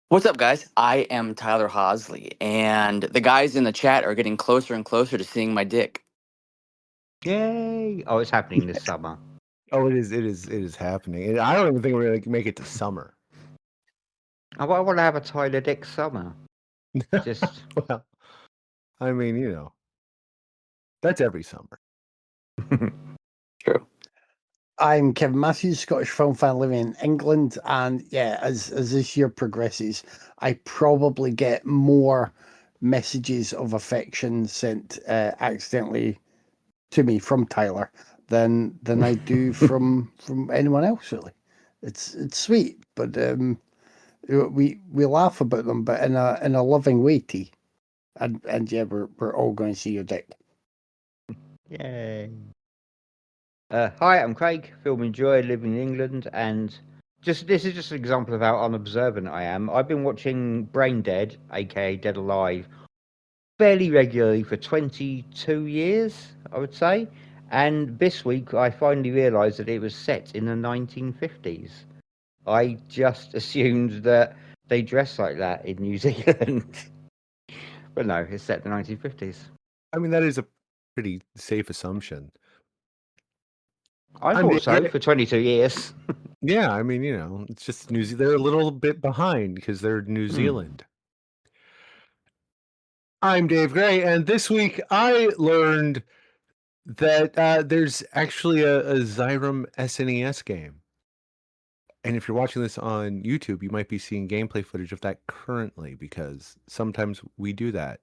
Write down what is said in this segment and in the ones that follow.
What's up, guys? I am Tyler Hosley, and the guys in the chat are getting closer and closer to seeing my dick. Yay! Oh, it's happening this summer. Oh, it is happening. I don't even think we're gonna make it to summer. I want to have a Tyler Dick summer. Just Well, I mean, that's every summer. True. I'm Kevin Matthews, Scottish film fan living in England, and yeah, as this year progresses, I probably get more messages of affection sent accidentally to me from Tyler than I do from anyone else. Really, it's sweet, but we laugh about them, but in a loving way, T. And yeah, we're all going to see your dick. yay. Hi, I'm Craig. Film enjoyer living in England, and this is just an example of how unobservant I am. I've been watching Braindead, aka Dead Alive, fairly regularly for 22 years, I would say. And this week, I finally realised that it was set in the 1950s. I just assumed that they dress like that in New Zealand. But no, it's set in the 1950s. I mean, that is a pretty safe assumption. I I'm thought so Dave. for 22 years. Yeah, I mean, it's just New Zealand. They're a little bit behind because they're New Zealand. I'm Dave Gray, and this week I learned that there's actually a Zyrum SNES game. And if you're watching this on YouTube, you might be seeing gameplay footage of that currently, because sometimes we do that.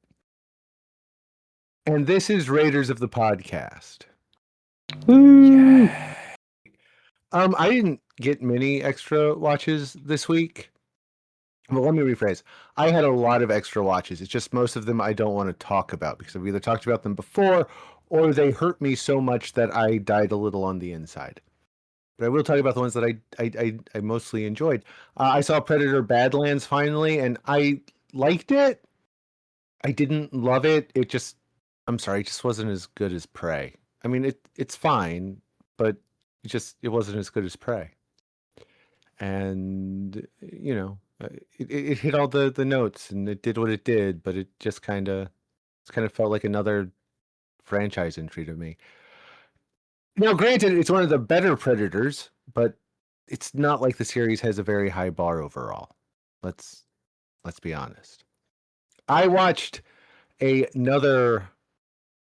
And this is Raiders of the Podcast. Woo! I didn't get many extra watches this week. Well, let me rephrase. I had a lot of extra watches. It's just most of them I don't want to talk about because I've either talked about them before or they hurt me so much that I died a little on the inside. But I will talk about the ones that I mostly enjoyed. I saw Predator Badlands finally, and I liked it. I didn't love it. I'm sorry, it just wasn't as good as Prey. I mean, it's fine, but it wasn't as good as Prey. And it hit all the notes and it did what it did, but it just kind of felt like another franchise entry to me. Now, granted, it's one of the better Predators, but it's not like the series has a very high bar overall. Let's be honest. I watched another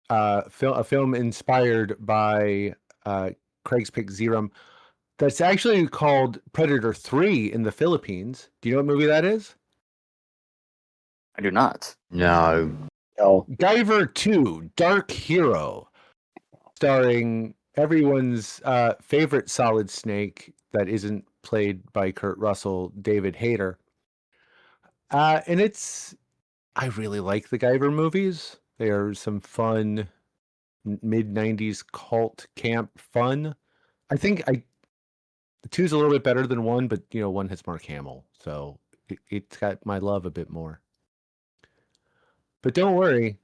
a film inspired by Craig's pick Zerum. That's actually called Predator 3 in the Philippines. Do you know what movie that is? I do not. No. Oh, Guyver 2, Dark Hero, starring everyone's favorite Solid Snake that isn't played by Kurt Russell, David Hayter. And I really like the Guyver movies. They are some fun mid-90s cult camp fun. I think the 2's a little bit better than 1, but 1 has Mark Hamill, so it's got my love a bit more. But don't worry,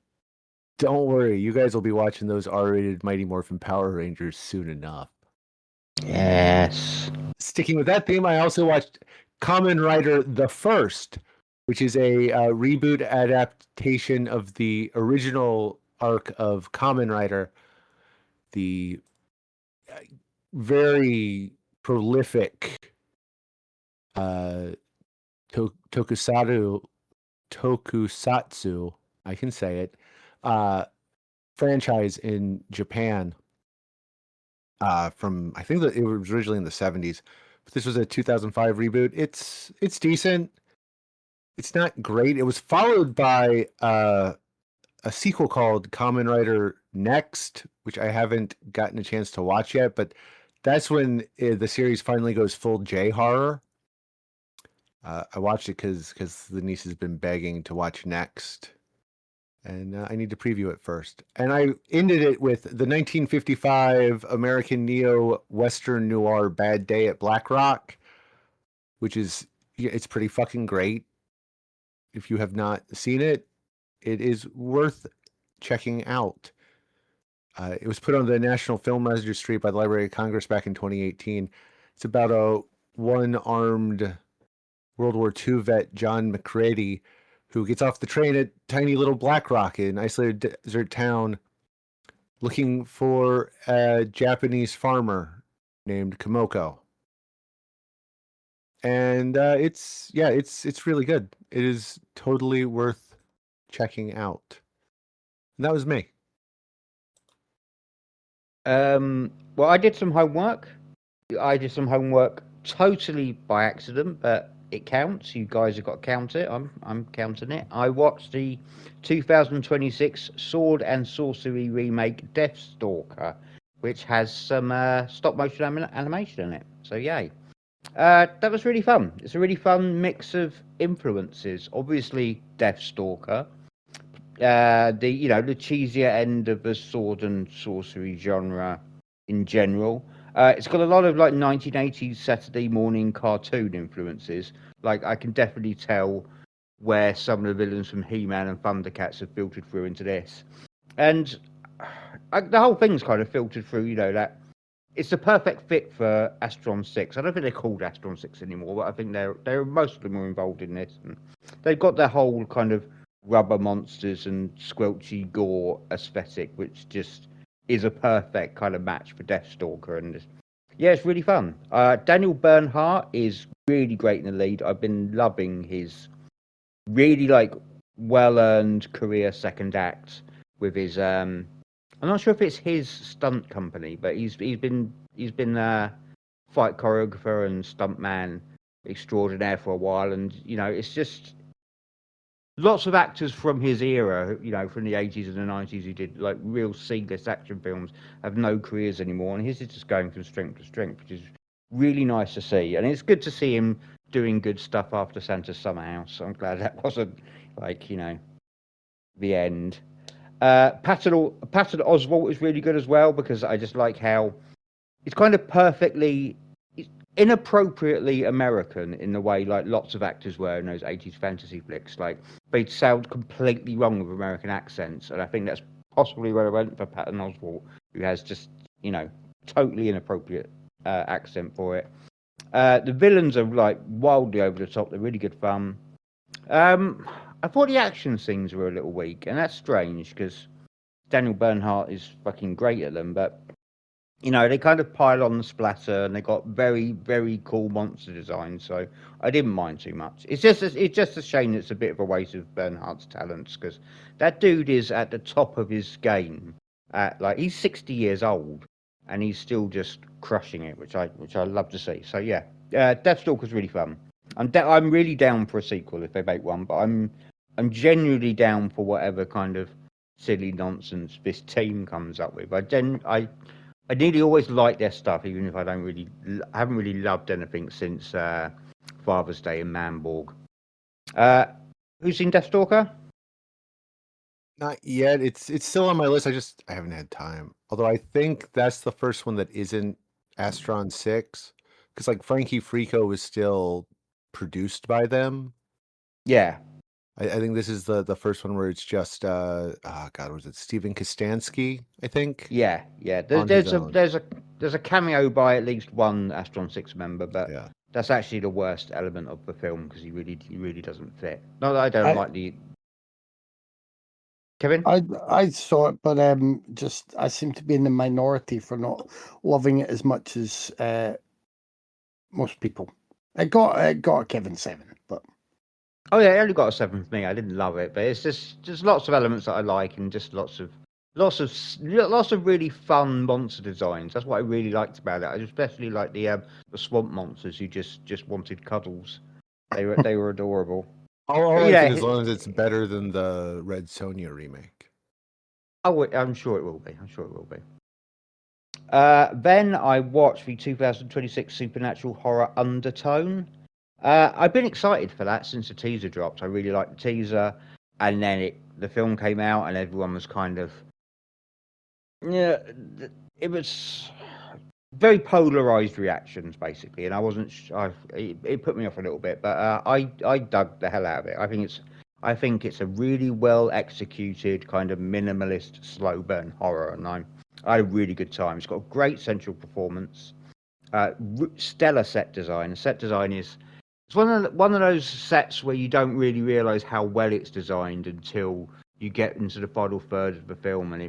you guys will be watching those R-rated Mighty Morphin Power Rangers soon enough. Yes. Sticking with that theme, I also watched Kamen Rider the First, which is a reboot adaptation of the original arc of Kamen Rider, the very prolific tokusatsu, I can say it, franchise in Japan. From I think that it was originally in the 70s, but this was a 2005 reboot. It's decent. It's not great. It was followed by a sequel called Kamen Rider Next, which I haven't gotten a chance to watch yet, but that's when the series finally goes full J horror. I watched it because the niece has been begging to watch Next, and I need to preview it first. And I ended it with the 1955 American neo-Western noir Bad Day at Black Rock, which it's pretty fucking great. If you have not seen it, it is worth checking out. It was put on the National Film Registry by the Library of Congress back in 2018. It's about a one-armed World War II vet John McCready, who gets off the train at tiny little Black Rock, an isolated desert town, looking for a Japanese farmer named Komoko. And it's really good. It is totally worth checking out. And that was me. Well, I did some homework. Totally by accident, but it counts. You guys have got to count it. I'm counting it. I watched the 2026 Sword and Sorcery remake Deathstalker, which has some stop motion animation in it. So yay. That was really fun. It's a really fun mix of influences. Obviously, Deathstalker, the cheesier end of the sword and sorcery genre in general. It's got a lot of like 1980s Saturday morning cartoon influences. Like I can definitely tell where some of the villains from He-Man and Thundercats have filtered through into this, and the whole thing's kind of filtered through. That it's the perfect fit for Astron 6. I don't think they're called Astron 6 anymore, but I think they're most of them are involved in this, and they've got their whole kind of rubber monsters and squelchy gore aesthetic, which just is a perfect kind of match for Deathstalker. And yeah, it's really fun. Daniel Bernhardt is really great in the lead. I've been loving his really like well-earned career second act with his I'm not sure if it's his stunt company, but he's been fight choreographer and stuntman extraordinaire for a while, and it's just lots of actors from his era, from the 80s and the 90s who did like real C-list action films have no careers anymore, and his is just going from strength to strength, which is really nice to see. And it's good to see him doing good stuff after Santa's Summer House. I'm glad that wasn't like, the end. Patton Oswalt is really good as well, because I just like how it's kind of perfectly inappropriately American in the way like lots of actors were in those 80s fantasy flicks. Like they'd sound completely wrong with American accents, and I think that's possibly where I went for Patton Oswalt, who has just totally inappropriate accent for it. The villains are like wildly over the top. They're really good fun. I thought the action scenes were a little weak, and that's strange because Daniel Bernhardt is fucking great at them, but they kind of pile on the splatter, and they got very, very cool monster designs, so I didn't mind too much. It's just a shame it's a bit of a waste of Bernhardt's talents, because that dude is at the top of his game. He's 60 years old, and he's still just crushing it, which I love to see. So yeah, Deathstalker's really fun. I'm really down for a sequel if they make one, but I'm genuinely down for whatever kind of silly nonsense this team comes up with. I nearly always like their stuff, even if I haven't really loved anything since Father's Day and Manborg. Who's seen Deathstalker? Not yet. It's still on my list. I haven't had time. Although I think that's the first one that isn't Astron 6, because like Frankie Frico was still produced by them. Yeah. I think this is the first one where it's just was it Steven Kostansky, I think? Yeah. There's a cameo by at least one Astron 6 member, but Yeah. that's actually the worst element of the film, because he really doesn't fit. Not that I don't like the Kevin? I saw it, but I seem to be in the minority for not loving it as much as most people. It got a Kevin 7, but Oh yeah, it only got a 7 for me. I didn't love it, but it's just lots of elements that I like, and just lots of really fun monster designs. That's what I really liked about it. I especially like the swamp monsters who just wanted cuddles. They were adorable. I'll like it as long as it's better than the Red Sonja remake. Oh, I'm sure it will be. Then I watched the 2026 supernatural horror Undertone. I've been excited for that since the teaser dropped. I really liked the teaser, and then the film came out, and everyone was kind of it was very polarized reactions basically, and I wasn't. It put me off a little bit, but I dug the hell out of it. I think it's a really well executed kind of minimalist slow burn horror, and I had a really good time. It's got a great central performance, stellar set design. The set design is It's one of those sets where you don't really realise how well it's designed until you get into the final third of the film, and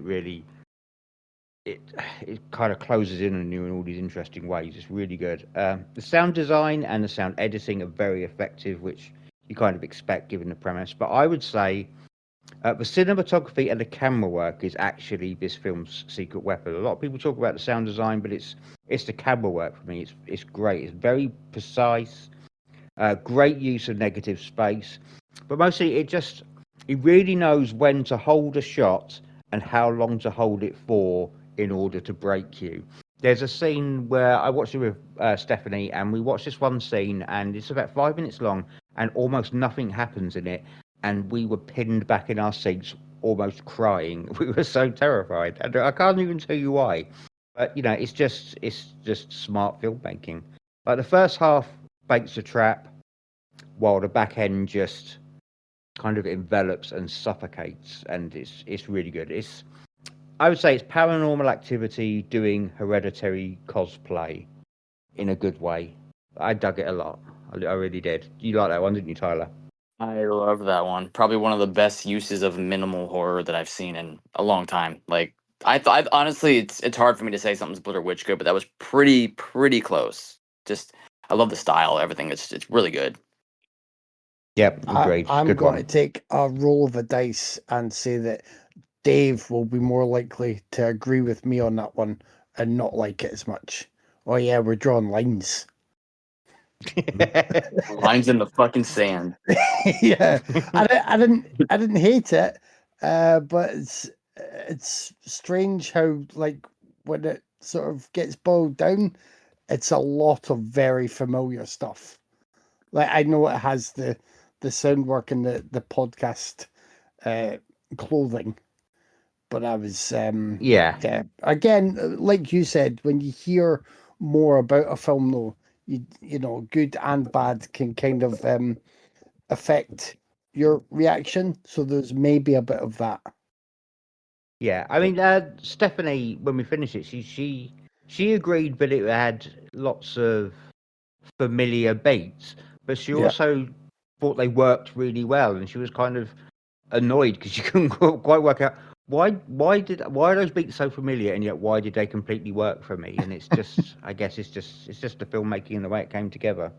it kind of closes in on you in all these interesting ways. It's really good. The sound design and the sound editing are very effective, which you kind of expect given the premise. But I would say the cinematography and the camera work is actually this film's secret weapon. A lot of people talk about the sound design, but it's the camera work for me. It's great. It's very precise. Great use of negative space, but mostly it really knows when to hold a shot and how long to hold it for in order to break you. There's a scene where I watched it with Stephanie, and we watched this one scene, and it's about 5 minutes long, and almost nothing happens in it, and we were pinned back in our seats, almost crying. We were so terrified, and I can't even tell you why. But it's just smart filmmaking. Like the first half baits a trap, while the back end just kind of envelops and suffocates, and it's really good. I would say it's Paranormal Activity doing Hereditary cosplay in a good way. I dug it a lot. I really did. You like that one, didn't you, Tyler? I love that one. Probably one of the best uses of minimal horror that I've seen in a long time. Like I honestly, it's hard for me to say something's Blair Witch good, but that was pretty close. Just I love the style, everything. It's really good. Yep, agreed. I'm Good going one. to take a roll of the dice and say that Dave will be more likely to agree with me on that one and not like it as much. Oh yeah, we're drawing lines. Lines in the fucking sand. Yeah, I didn't hate it, but it's strange how like when it sort of gets boiled down, it's a lot of very familiar stuff. Like I know it has the sound work and the podcast clothing, but I was Yeah. again, like you said, when you hear more about a film though, you know, good and bad can kind of affect your reaction. So there's maybe a bit of that. Yeah, I mean, Stephanie, when we finished it, she agreed that it had lots of familiar beats, but she Yeah. also thought they worked really well, and she was kind of annoyed because she couldn't quite work out why are those beats so familiar, and yet why did they completely work for me? And it's just, I guess it's just the filmmaking and the way it came together.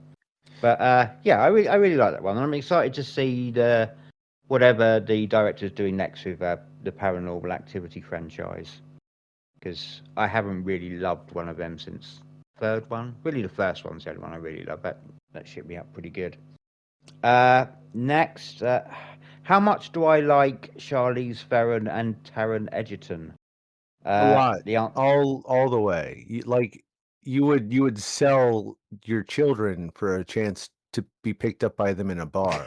But yeah, I really like that one, and I'm excited to see whatever the director's doing next with the Paranormal Activity franchise, because I haven't really loved one of them since third one. Really, the first one's the only one I really love. That shit me up pretty good. Next, how much do I like Charlize Theron and Taron Egerton? A lot, The answer. all the way. You would sell your children for a chance to be picked up by them in a bar.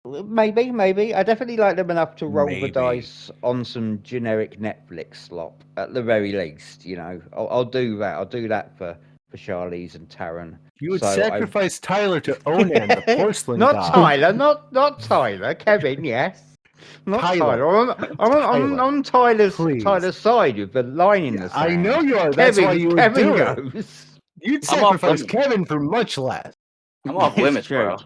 Maybe. I definitely like them enough to roll the Maybe. dice on some generic Netflix slop, at the very least. I'll do that. I'll do that for Charlize and Taron. You would So I sacrifice Tyler to Onan, the porcelain not god. Tyler, not Tyler. Kevin, yes. Not Tyler. Tyler. I'm on Please. Tyler's side with the line in the I sand. know you are. That's why you would Kevin do it. goes. You'd I'm off sacrifice limits. Kevin for much less. I'm off It's limits, true. bro.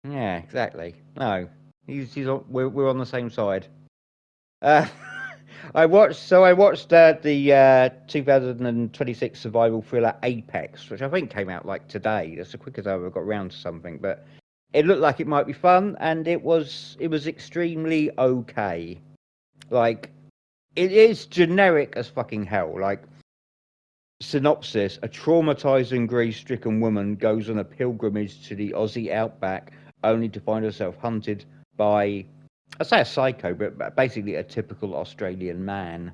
Yeah, exactly. No, he's on, we're on the same side. Uh, I watched the 2026 survival thriller Apex, which I think came out like today. That's the quickest I ever got around to something, but it looked like it might be fun, and it was extremely okay. Like, it is generic as fucking hell. Like, synopsis: a traumatizing, grief-stricken woman goes on a pilgrimage to the Aussie outback, only to find herself hunted by, I say a psycho, but basically a typical Australian man.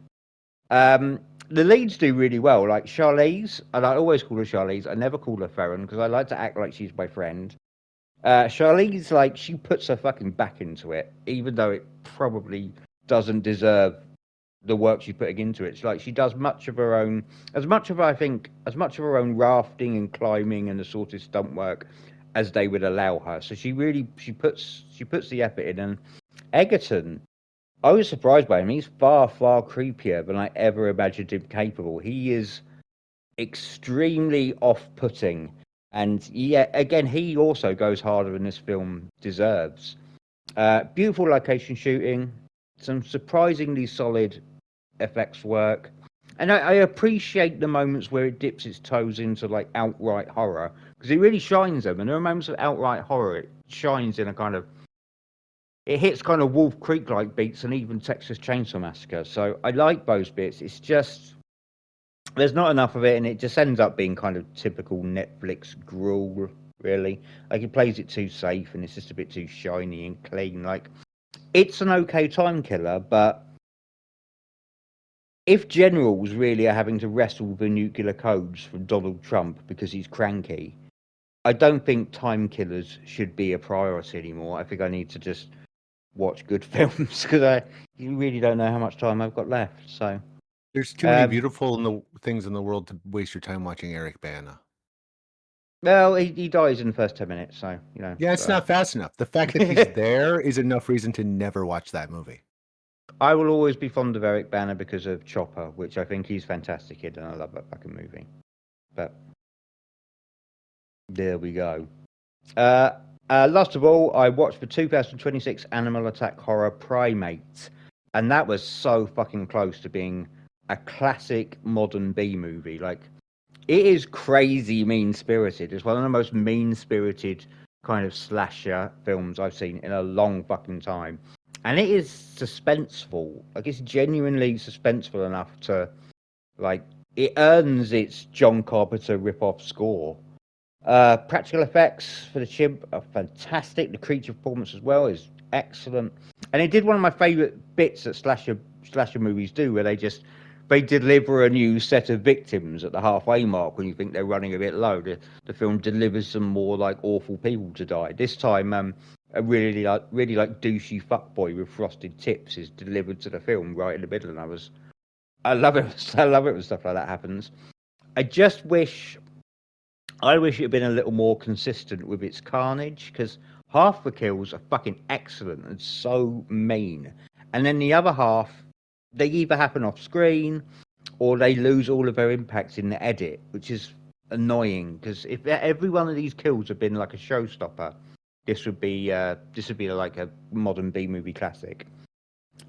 The leads do really well, like Charlize, and I always call her Charlize. I never call her Farron because I like to act like she's my friend. Charlize, like, she puts her fucking back into it, even though it probably doesn't deserve the work she's putting into it. It's like she does much of her own, as much of her own rafting and climbing and the sort of stunt work as they would allow her. So she puts the effort in. And Egerton, I was surprised by him. He's far creepier than I ever imagined him capable. He is extremely off-putting, And yeah, again, he also goes harder than this film deserves. Beautiful location shooting, some surprisingly solid effects work, and I appreciate the moments where it dips its toes into like outright horror, because it really shines them. And there are moments of outright horror it shines in a kind of, it hits kind of Wolf Creek like beats and even Texas Chainsaw Massacre. So I like those bits. It's just there's not enough of it, and it just ends up being kind of typical Netflix gruel. Really, like it plays it too safe, and it's just a bit too shiny and clean. Like it's an okay time killer, but if generals really are having to wrestle with the nuclear codes from Donald Trump because he's cranky, I don't think time killers should be a priority anymore. I think I need to just watch good films because I really don't know how much time I've got left. So There's too many beautiful things in the world to waste your time watching Eric Bana. Well, he dies in the first 10 minutes, so you know. Yeah, it's not fast enough. The fact that he's there is enough reason to never watch that movie. I will always be fond of Eric Bana because of Chopper, which I think he's fantastic in, and I love that fucking movie. But there we go. Last of all, I watched the 2026 Animal Attack horror Primate, and that was so fucking close to being a classic modern B movie. Like, it is crazy mean-spirited. It's one of the most mean-spirited kind of slasher films I've seen in a long fucking time. And it is suspenseful. Like, it's genuinely suspenseful enough to, like, it earns its John Carpenter rip-off score. Practical effects for the chimp are fantastic. The creature performance as well is excellent. And it did one of my favourite bits that slasher movies do, where they deliver a new set of victims at the halfway mark when you think they're running a bit low. The film delivers some more like awful people to die. This time, a really like douchey fuckboy with frosted tips is delivered to the film right in the middle, and I love it. I love it when stuff like that happens. I wish it had been a little more consistent with its carnage, because half the kills are fucking excellent and so mean, and then the other half, they either happen off screen or they lose all of their impact in the edit, which is annoying. Because if every one of these kills had been like a showstopper, this would be like a modern B movie classic.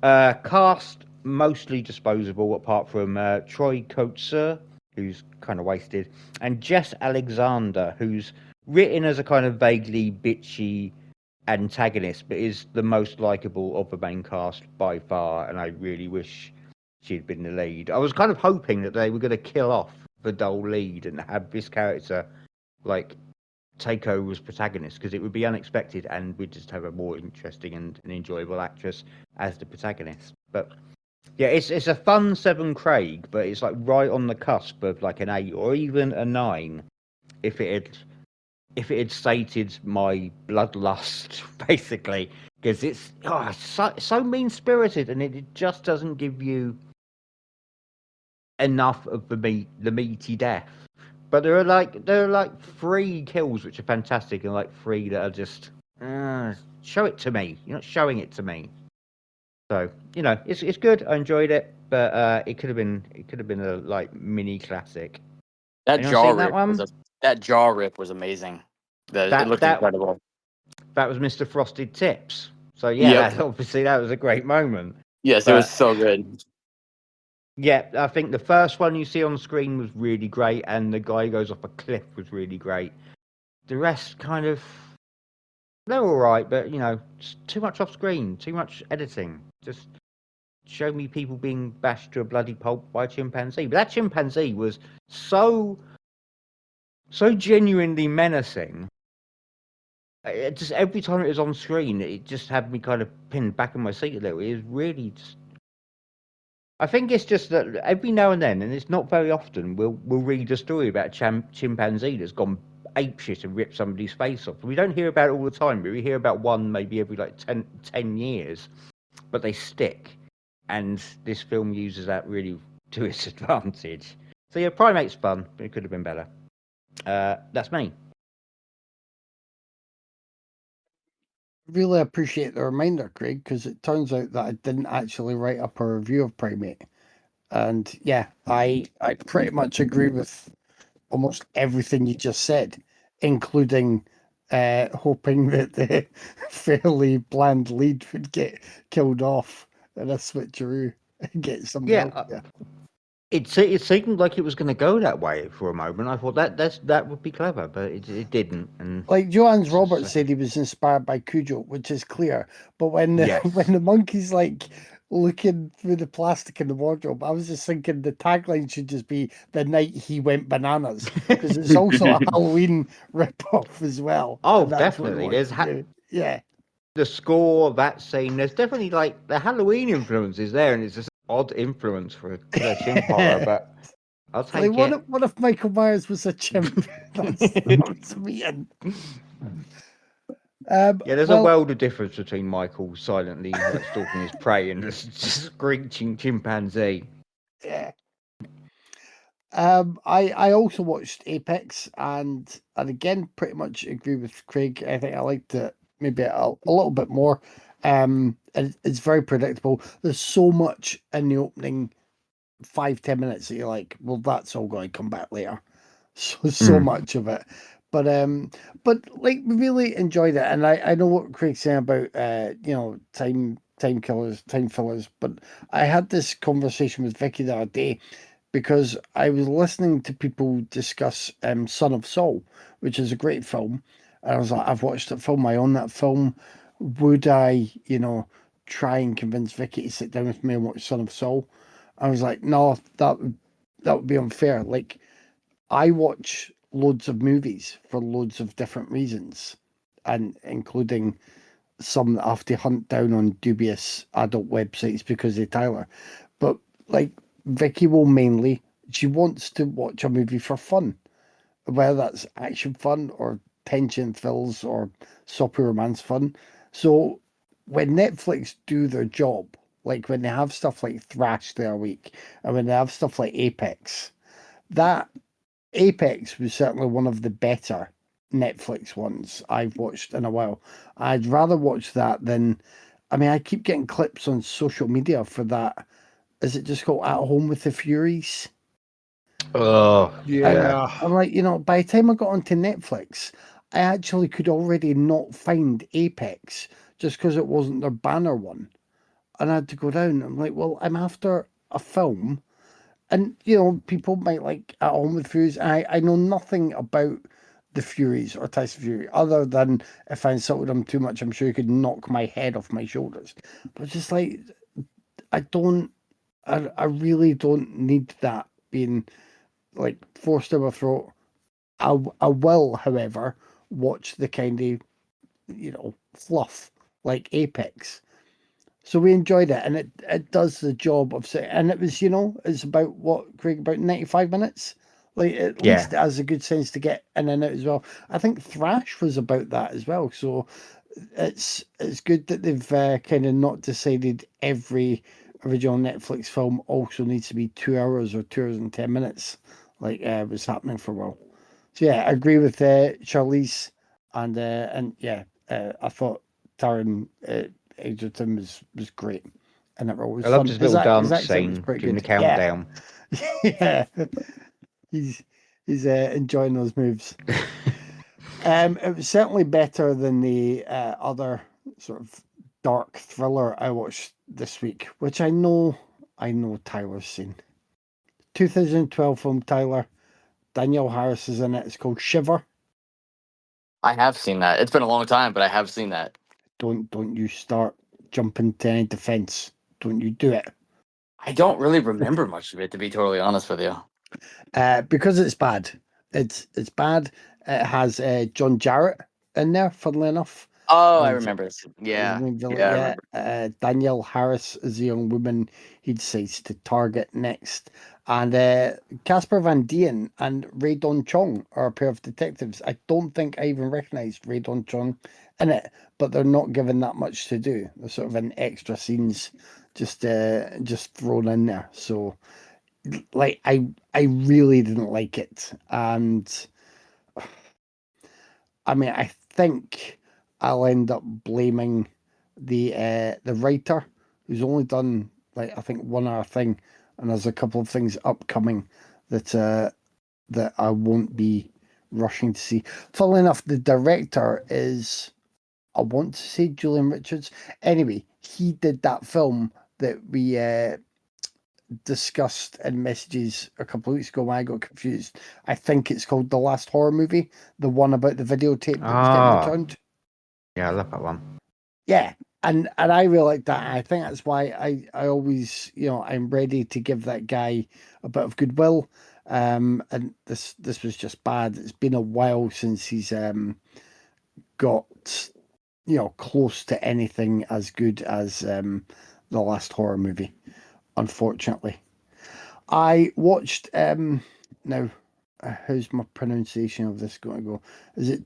Cast mostly disposable, apart from Troy Kotsur, who's kind of wasted, and Jess Alexander, who's written as a kind of vaguely bitchy antagonist, but is the most likable of the main cast by far, and I really wish she'd been the lead. I was kind of hoping that they were going to kill off the dull lead and have this character like take over as protagonist, because it would be unexpected and we'd just have a more interesting and enjoyable actress as the protagonist. But yeah, it's a fun Seven Craig, but it's like right on the cusp of like an 8 or even a 9 if it had sated my bloodlust, basically, because it's so mean spirited, and it just doesn't give you enough of the meaty death. But there are like 3 kills which are fantastic, and like 3 that are just show it to me. You're not showing it to me. So you know, it's good. I enjoyed it, but it could have been a like mini classic. That Anyone jaw seen that rip one? that jaw rip was amazing. It looked incredible. That was Mr. Frosted Tips. So yeah, Yep. that was a great moment. Yes, But it was so good. yeah, I think the first one you see on screen was really great, and the guy goes off a cliff was really great. The rest kind of, they're all right, but you know, too much off screen, too much editing. Just show me people being bashed to a bloody pulp by a chimpanzee. But that chimpanzee was so genuinely menacing. Just every time it was on screen, it just had me kind of pinned back in my seat a little. It was really just. I think it's just that every now and then, and it's not very often, we'll read a story about a chimpanzee that's gone apeshit and ripped somebody's face off. We don't hear about it all the time, but we hear about one maybe every like 10 years, but they stick. And this film uses that really to its advantage. So yeah, Primate's fun, but it could have been better. That's me. Really appreciate the reminder, Craig, because it turns out that I didn't actually write up a review of Primate. And yeah, I pretty much agree with almost everything you just said. including hoping that the fairly bland lead would get killed off in a switcheroo and get somebody Yeah, else. Yeah. it seemed like it was going to go that way for a moment. I thought that would be clever, but it didn't. And Like Johannes it's just Roberts said he was inspired by Cujo, which is clear. But when the Yes. when the monkey's like looking through the plastic in the wardrobe, I was just thinking the tagline should just be "The night he went bananas," because it's also a Halloween rip-off as well. Oh, and that's what he definitely. wants to do. Yeah. The score, that scene. There's definitely like the Halloween influence is there, and it's just odd influence for a killer chimp horror. But I'll It's like, take it. what if Michael Myers was a chimp? That's mean. Yeah, there's a Well, world of difference between Michael silently like stalking his prey and the screeching chimpanzee. yeah. I also watched Apex and again pretty much agree with Craig. I think I liked it maybe a little bit more. It's very predictable. There's so much in the opening 5-10 minutes that you're like, well, that's all going to come back later. So much of it. But like we really enjoyed it, and I know what Craig's saying about time killers, time fillers. But I had this conversation with Vicky the other day because I was listening to people discuss Son of Saul, which is a great film. And I was like, I've watched that film, I own that film. Would I, try and convince Vicky to sit down with me and watch Son of Saul? I was like, no, that would be unfair. Like, I watch loads of movies for loads of different reasons, and including some that I have to hunt down on dubious adult websites because of Tyler. But like Vicky will mainly, she wants to watch a movie for fun, whether that's action fun or tension thrills or soppy romance fun. So when Netflix do their job, like when they have stuff like Thrash the other week, and when they have stuff like Apex, that Apex was certainly one of the better Netflix ones I've watched in a while. I'd rather watch that than, I mean, I keep getting clips on social media for that. Is it just called At Home with the Furies? Oh, And Yeah. I'm like, by the time I got onto Netflix, I actually could already not find Apex just because it wasn't their banner one. And I had to go down. I'm like, well, I'm after a film. And, people might like At Home with Furies. I know nothing about the Furies or Tyson Fury other than if I insulted him too much, I'm sure he could knock my head off my shoulders. But just like, I don't, I really don't need that being like forced down my throat. I will, however, watch the kind of, fluff like Apex. So we enjoyed it, and it does the job of saying, and it was, it's about what, Craig, about 95 minutes. Like at yeah. least it has a good sense to get in and out as well. I think Thrash was about that as well. So it's good that they've kind of not decided every original Netflix film also needs to be 2 hours or 2 hours and 10 minutes, like was happening for a while. So yeah, I agree with Charlize, and yeah, I thought Taron Egerton was great, and it was I loved fun. his little His dance accent was scene pretty during the good. Yeah, countdown. yeah, he's enjoying those moves. It was certainly better than the other sort of dark thriller I watched this week, which I know Tyler's seen. 2012 film, Tyler. Danielle Harris is in it. It's called Shiver. I have seen that. It's been a long time, but I have seen that. Don't you start jumping to any defense. Don't you do it. I don't really remember much of it, to be totally honest with you. Because it's bad. It's bad. It has John Jarrett in there, funnily enough. Oh, I As remember this. his Yeah, main villain. yeah, I Yeah. remember. Danielle Harris is the young woman he decides to target next. And Casper Van Dien and Ray Don Chong are a pair of detectives. I don't think I even recognized Ray Don Chong in it, but they're not given that much to do. They're sort of in extra scenes just thrown in there. So like I really didn't like it. And I mean I think I'll end up blaming the writer who's only done like I think one other thing, and there's a couple of things upcoming that that I won't be rushing to see. Funnily enough, the director is, I want to say Julian Richards. Anyway, he did that film that we discussed in messages a couple of weeks ago when I got confused. I think it's called The Last Horror Movie, the one about the videotape that was getting returned. Yeah, I love that one. Yeah, and I really like that. I think that's why I always, I'm ready to give that guy a bit of goodwill. And this was just bad. It's been a while since he's got close to anything as good as The Last Horror Movie, unfortunately. I watched now how's my pronunciation of this going to go? Is it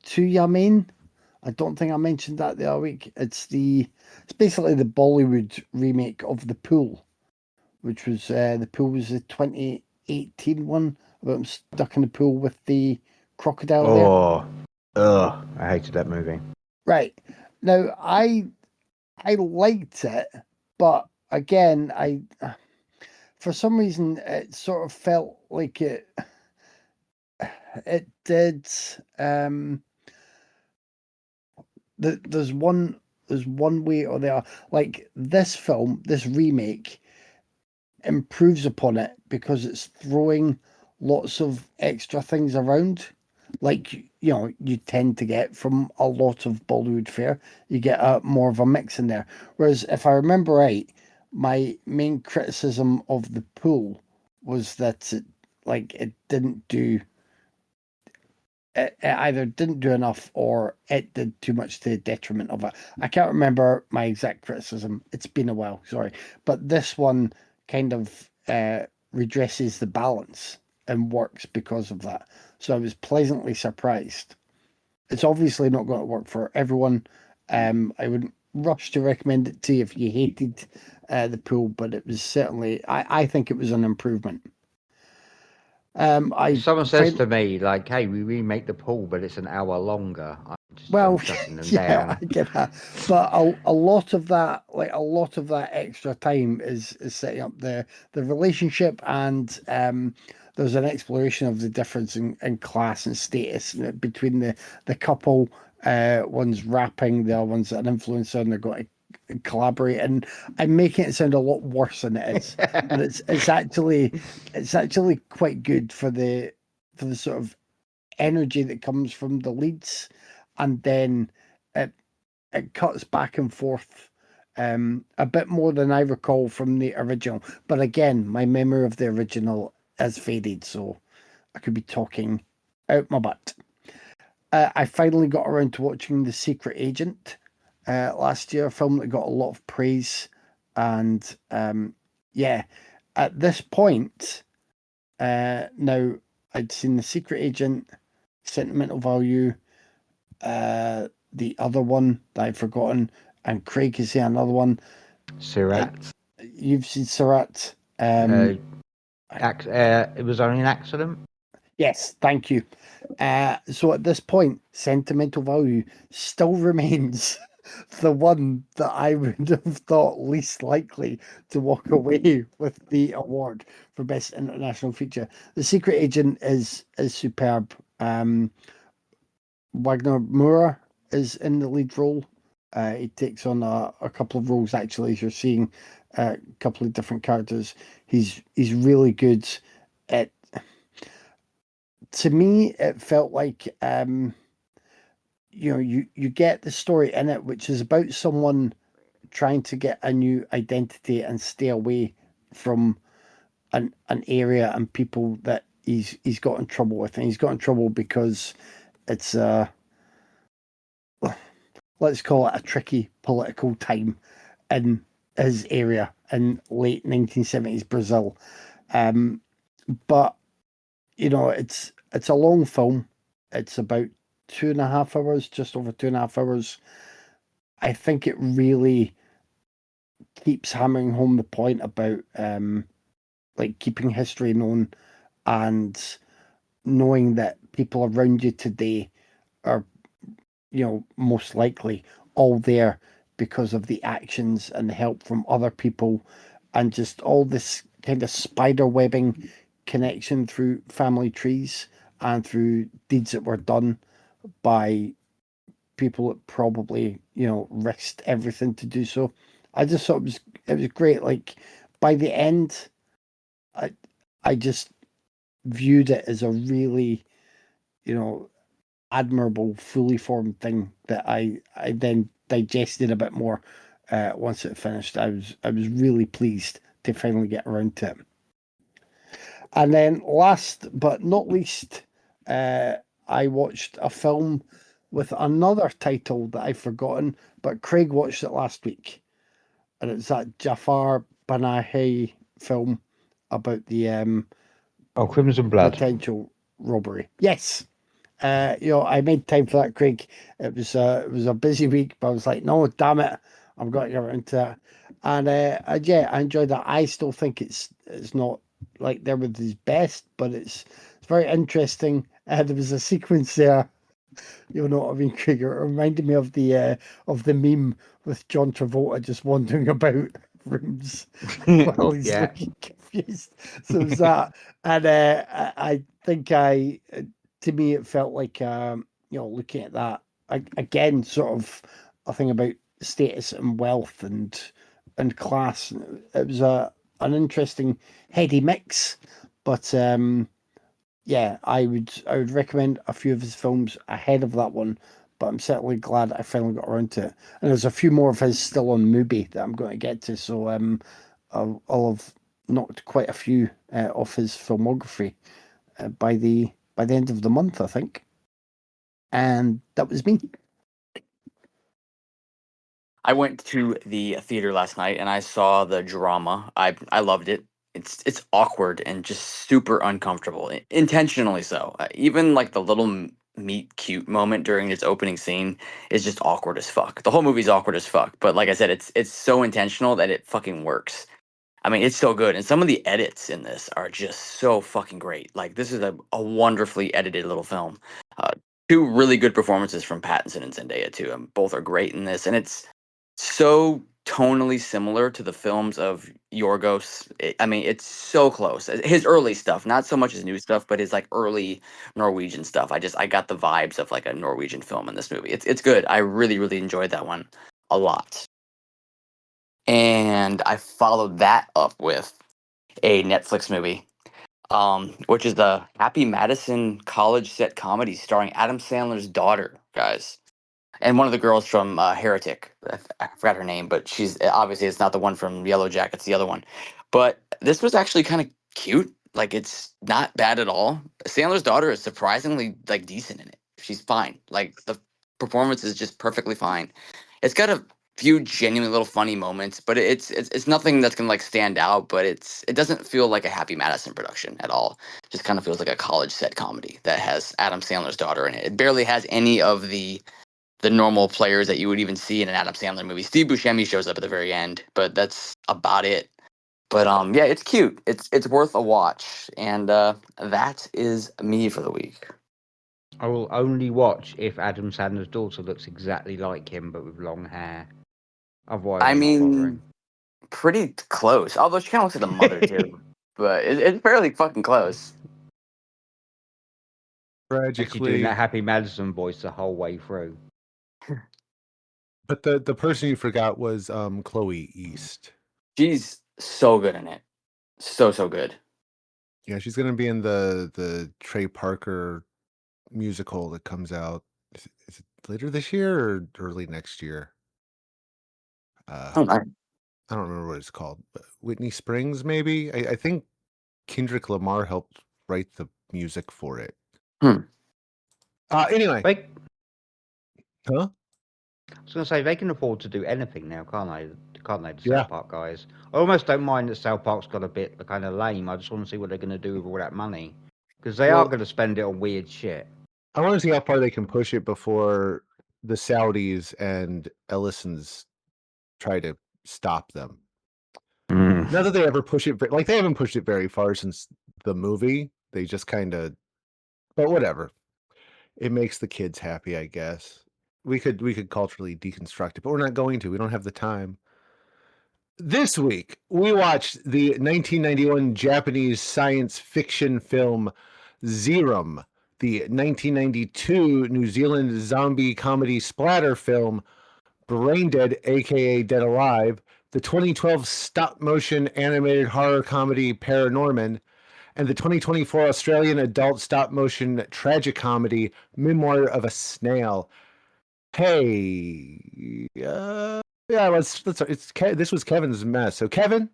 Tuyamin? I don't think I mentioned that the other week. It's basically the Bollywood remake of The Pool, which was The Pool was the 2018 one about him stuck in the pool with the crocodile there. I hated that movie. Right. Now I liked it, but again, for some reason it sort of felt like it did there's one way or the other. Like this film, this remake improves upon it because it's throwing lots of extra things around. Like, you tend to get from a lot of Bollywood fare, you get more of a mix in there. Whereas if I remember right, my main criticism of The Pool was that it didn't do, it either didn't do enough or it did too much to the detriment of it. I can't remember my exact criticism. It's been a while, sorry. But this one kind of redresses the balance and works because of that. So I was pleasantly surprised. It's obviously not going to work for everyone. I wouldn't rush to recommend it to you if you hated The Pool, but it was certainly, I think it was an improvement. If someone says to me, like, hey, we remake The Pool, but it's an hour longer, I'm shutting them down. I get that. But a lot of that, extra time is setting up the relationship, and there's an exploration of the difference in class and status between the couple. One's rapping, the other one's an influencer, and they're going to collaborate. And I'm making it sound a lot worse than it is, but it's actually quite good for the sort of energy that comes from the leads, and then it cuts back and forth a bit more than I recall from the original. But again, my memory of the original has faded, so I could be talking out my butt. I finally got around to watching The Secret Agent last year, a film that got a lot of praise. And at this point, now I'd seen The Secret Agent, Sentimental Value, the other one that I've forgotten, and Craig is here, another one. Surat. You've seen Surat. It was only an accident. Yes, thank you. So at this point, Sentimental Value still remains the one that I would have thought least likely to walk away with the award for Best International Feature. The Secret Agent is superb. Wagner Moura is in the lead role. He takes on a couple of roles, actually, as you're seeing a couple of different characters. He's really good. To me, it felt like you get the story in it, which is about someone trying to get a new identity and stay away from an area and people that he's got in trouble with, and he's got in trouble because it's let's call it a tricky political time in his area in late 1970s Brazil. But it's a long film. It's about 2.5 hours, just over 2.5 hours. I think it really keeps hammering home the point about keeping history known and knowing that people around you today are, most likely all there because of the actions and the help from other people, and just all this kind of spider webbing connection through family trees and through deeds that were done by people that probably, risked everything to do so. I just thought it was great. Like by the end, I just viewed it as a really, admirable, fully formed thing that I then digested a bit more once it finished. I was really pleased to finally get around to it. And then last but not least, I watched a film with another title that I've forgotten, but Craig watched it last week. And it's that Jafar Panahi film about the Crimson Blood. potential robbery. Yes. I made time for that, Craig. It was a busy week, but I was like, no, damn it, I've got to get around to that. And I enjoyed that. I still think it's not like there with his best, but it's very interesting. There was a sequence there. You'll know what I mean, Craig. It reminded me of the meme with John Travolta just wandering about rooms while he's Yeah. looking confused. So it was that, and I think to me it felt like looking at that again, sort of a thing about status and wealth and class. It was an interesting heady mix, but yeah, I would recommend a few of his films ahead of that one, but I'm certainly glad I finally got around to it. And there's a few more of his still on Mubi that I'm going to get to, so I'll have knocked quite a few off his filmography by the end of the month, I think. And that was me. I went to the theater last night and I saw the drama. I loved it. It's awkward and just super uncomfortable, intentionally so. Even like the little meet cute moment during its opening scene is just awkward as fuck. The whole movie's awkward as fuck, but like I said, it's so intentional that it fucking works. I mean, it's so good, and some of the edits in this are just so fucking great. Like this is a wonderfully edited little film. Uh, Two really good performances from Pattinson and Zendaya too, and both are great in this, and it's so tonally similar to the films of Yorgos. I mean, it's so close. His early stuff, not so much his new stuff, but his like early Norwegian stuff. I got the vibes of like a Norwegian film in this movie. It's good. I really really enjoyed that one a lot. And I followed that up with a Netflix movie, which is the Happy Madison college set comedy starring Adam Sandler's daughter, guys, and one of the girls from Heretic. I forgot her name, but she's obviously it's not the one from Yellow Jackets, the other one. But this was actually kind of cute. Like it's not bad at all. Sandler's daughter is surprisingly like decent in it. She's fine. Like the performance is just perfectly fine. It's got a few genuinely little funny moments, but it's nothing that's gonna like stand out. But it doesn't feel like a Happy Madison production at all. It just kind of feels like a college set comedy that has Adam Sandler's daughter in it. It barely has any of the normal players that you would even see in an Adam Sandler movie. Steve Buscemi shows up at the very end, but that's about it. But yeah, it's cute. It's worth a watch, and that is me for the week. I will only watch if Adam Sandler's daughter looks exactly like him but with long hair. Otherwise, I I'm not bothering. mean, pretty close. Although she kind of looks like the mother too, but it's fairly fucking close. Actually doing Tragically, that Happy Madison voice the whole way through. but the person you forgot was Chloe East. She's so good in it, so good. Yeah, she's gonna be in the Trey Parker musical that comes out. Is it later this year or early next year? Oh, nice. I don't remember what it's called. But Whitney Springs, maybe. I think Kendrick Lamar helped write the music for it. Anyway, They, huh? I was going to say, they can afford to do anything now, can't they? Can't they, the Yeah. South Park guys? I almost don't mind that South Park's got a bit kind of lame. I just want to see what they're going to do with all that money. Because they are Well- going to spend it on weird shit. I want to see how far they can push it before the Saudis and Ellison's try to stop them. Not that they ever push it, like they haven't pushed it very far since the movie. They just kind of, but whatever. It makes the kids happy, I guess. We could culturally deconstruct it, but we're not going to. We don't have the time. This week, we watched the 1991 Japanese science fiction film Zerum, the 1992 New Zealand zombie comedy splatter film Braindead, aka Dead Alive, the 2012 stop-motion animated horror comedy ParaNorman, and the 2024 Australian adult stop-motion tragicomedy Memoir of a Snail. Hey, yeah, this was Kevin's mess. So, Kevin,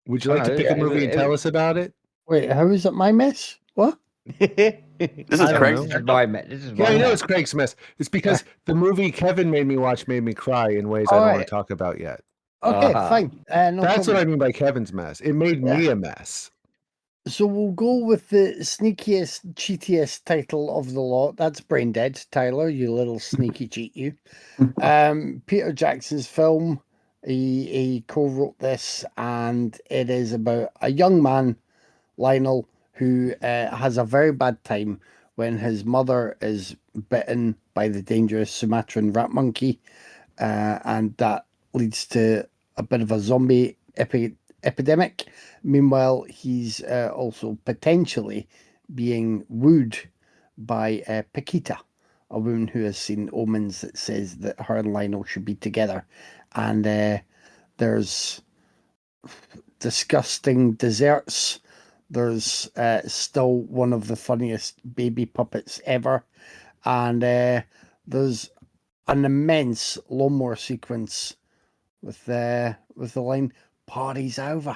would you Oh, like no, to pick a movie and tell us about it? Wait, how is it my mess? What? This is I don't Craig's know. turn. This is Yeah, my I know mess. it's Craig's mess. It's because the movie Kevin made me watch made me cry in ways I All don't right. want to talk about yet. Okay, Ah. fine. No That's problem. what I mean by Kevin's mess. It made me a mess. So we'll go with the sneakiest, cheatiest title of the lot. That's Braindead, Tyler, you little sneaky cheat, you. Peter Jackson's film. He co-wrote this, and it is about a young man, Lionel, who has a very bad time when his mother is bitten by the dangerous Sumatran rat monkey, and that leads to a bit of a zombie epidemic. Meanwhile, he's also potentially being wooed by Paquita, a woman who has seen omens that says that her and Lionel should be together. And there's disgusting desserts. There's still one of the funniest baby puppets ever. And there's an immense lawnmower sequence with the line "Party's over,"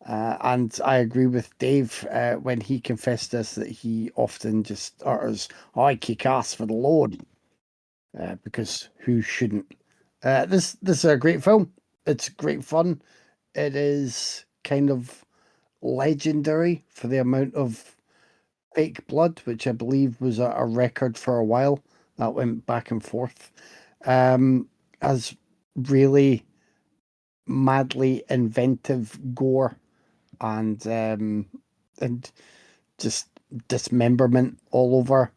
and I agree with Dave when he confessed this that he often just utters "I kick ass for the Lord," because who shouldn't? This is a great film. It's great fun. It is kind of legendary for the amount of fake blood, which I believe was a record for a while. That went back and forth. As really madly inventive gore and just dismemberment all over.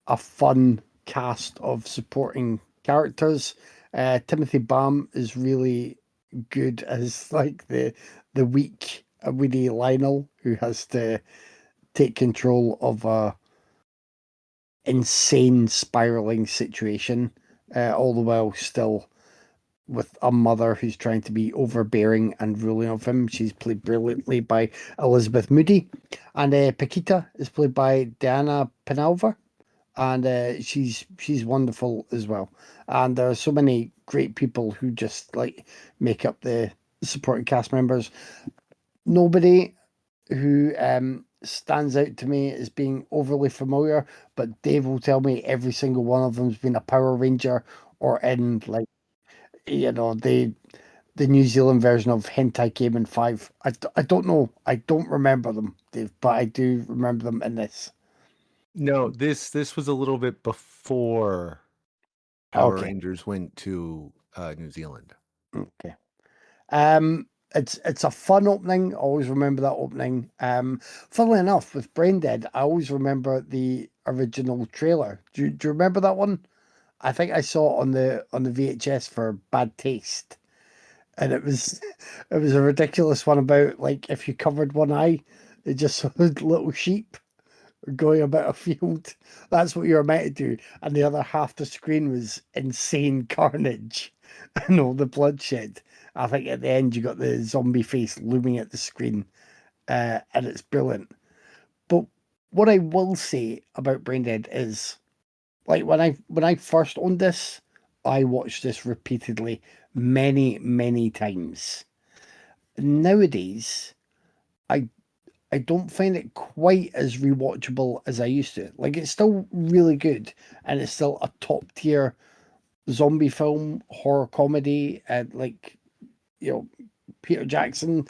A fun cast of supporting characters. Timothy Baum is really good as like the weak Woody Lionel who has to take control of a insane spiraling situation, all the while still with a mother who's trying to be overbearing and ruling of him. She's played brilliantly by Elizabeth Moody, and Paquita is played by Diana Penalver, and she's wonderful as well. And there are so many great people who just like make up the supporting cast members. Nobody who stands out to me as being overly familiar, but Dave will tell me every single one of them's been a Power Ranger or in like the New Zealand version of Hentai Cayman 5. I don't know. I don't remember them, Dave, but I do remember them in this. No, this was a little bit before Power Okay. Rangers went to New Zealand. Okay. It's a fun opening. I always remember that opening. Funnily enough, with Braindead, I always remember the original trailer. Do you remember that one? I think I saw it on the VHS for Bad Taste. And it was a ridiculous one about like if you covered one eye, it just showed little sheep going about a field. That's what you were meant to do, and the other half the screen was insane carnage and all the bloodshed. I think at the end you got the zombie face looming at the screen, and it's brilliant. But what I will say about Braindead is, like when I first owned this, I watched this repeatedly many times. Nowadays, I I don't find it quite as rewatchable as I used to. Like it's still really good and it's still a top tier zombie film, horror comedy, and like you know, Peter Jackson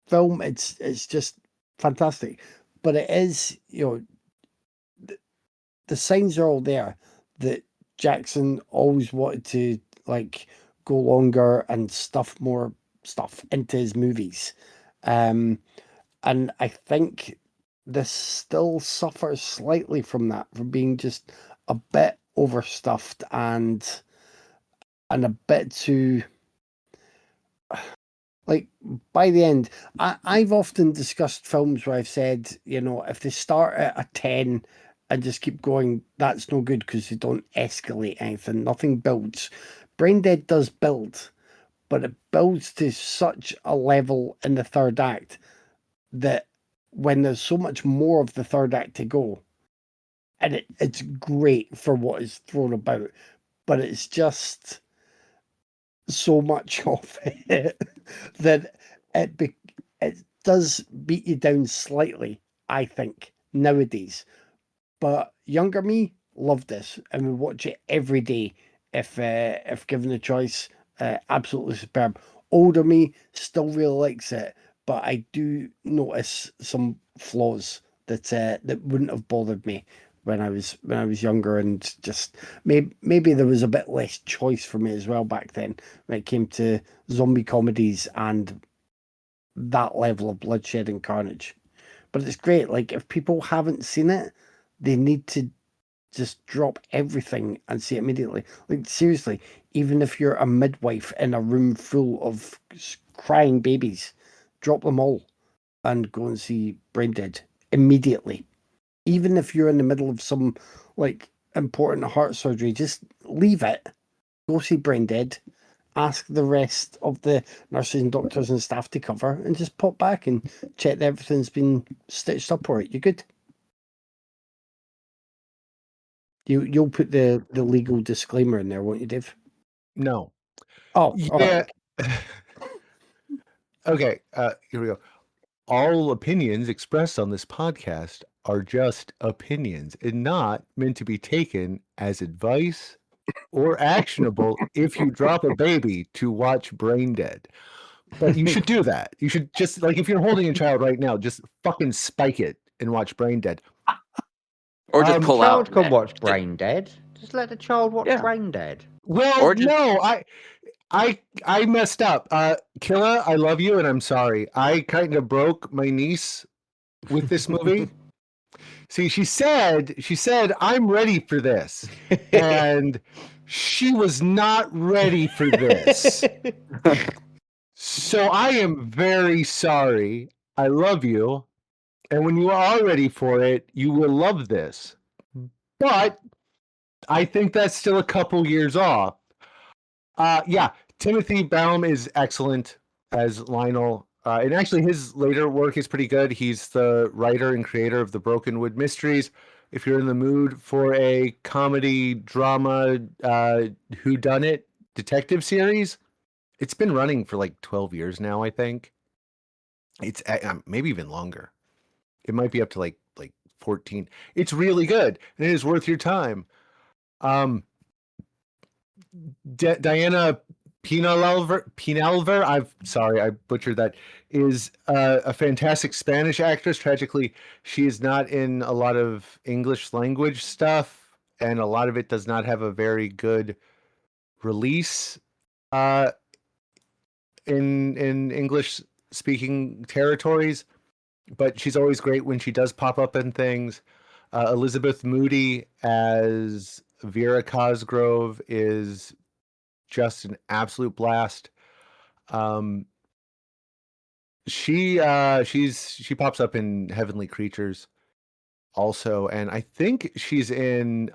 film. It's just fantastic. But it is, the signs are all there that Jackson always wanted to like go longer and stuff more stuff into his movies. Um And I think this still suffers slightly from that, from being just a bit overstuffed and a bit too Like by the end, I've often discussed films where I've said, you know, if they start at a 10 and just keep going, that's no good because they don't escalate anything. Nothing builds. Braindead does build, but it builds to such a level in the third act that when there's so much more of the third act to go, and it's great for what is thrown about, but it's just so much of it that it does beat you down slightly, I think, nowadays. But younger me loved this and would watch it every day if given the choice. Absolutely superb. Older me still really likes it, but I do notice some flaws that wouldn't have bothered me when I was younger, and just maybe there was a bit less choice for me as well back then when it came to zombie comedies and that level of bloodshed and carnage. But it's great. Like if people haven't seen it, they need to just drop everything and see it immediately. Like seriously, even if you're a midwife in a room full of crying babies, drop them all and go and see Braindead immediately. Even if you're in the middle of some like important heart surgery, just leave it. Go see Braindead. Ask the rest of the nurses and doctors and staff to cover, and just pop back and check that everything's been stitched up all right. You're good. You'll put the legal disclaimer in there, won't you, Dave? No. Oh, all right. Yeah. Okay, here we go. All opinions expressed on this podcast are just opinions and not meant to be taken as advice or actionable if you drop a baby to watch Braindead. But you should do that. You should just, like, if you're holding a child right now, just fucking spike it and watch Braindead. Or just pull Child out. can watch Braindead. Just let the child watch Yeah. Braindead. Well, Or just- no, I messed up. Killa, I love you and I'm sorry. I kind of broke my niece with this movie. See, she said, I'm ready for this. And she was not ready for this. So I am very sorry. I love you. And when you are ready for it, you will love this. But I think that's still a couple years off. Yeah, Timothy Baum is excellent as Lionel. And actually, his later work is pretty good. He's the writer and creator of the Brokenwood Mysteries. If you're in the mood for a comedy drama whodunit detective series, it's been running for like 12 years now, I think. It's maybe even longer. It might be up to like 14. It's really good, and it is worth your time. Diana Pinalver, I butchered that, is a fantastic Spanish actress. Tragically, she is not in a lot of English language stuff, and a lot of it does not have a very good release in English speaking territories. But she's always great when she does pop up in things. Elizabeth Moody as Vera Cosgrove is just an absolute blast. She pops up in Heavenly Creatures also, and I think she's in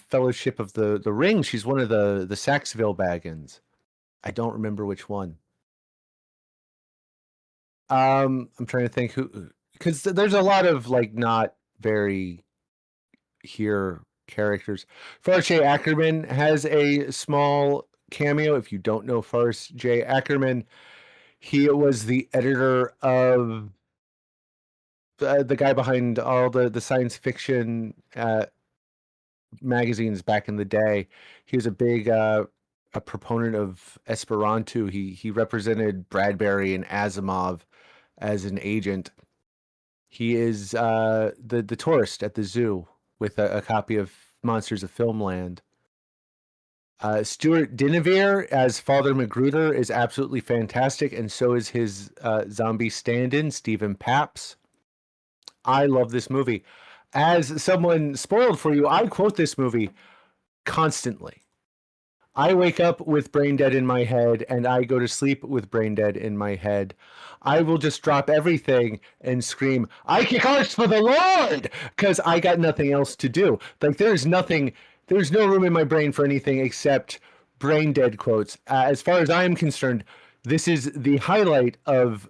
Fellowship of the Ring. She's one of the Saxville Baggins. I don't remember which one. I'm trying to think who, because there's a lot of like not very here characters. Forrest J. Ackerman has a small cameo. If you don't know Forrest J. Ackerman, he was the editor of the guy behind all the science fiction magazines back in the day. He was a big a proponent of Esperanto. He represented Bradbury and Asimov as an agent. He is the tourist at the zoo with a copy of Monsters of Filmland. Stuart Dinevere as Father Magruder is absolutely fantastic, and so is his zombie stand-in, Stephen Paps. I love this movie. As someone spoiled for you, I quote this movie constantly. I wake up with Braindead in my head, and I go to sleep with Braindead in my head. I will just drop everything and scream, I kick arse for the Lord! Because I got nothing else to do. Like, there's no room in my brain for anything except Braindead quotes. As far as I'm concerned, this is the highlight of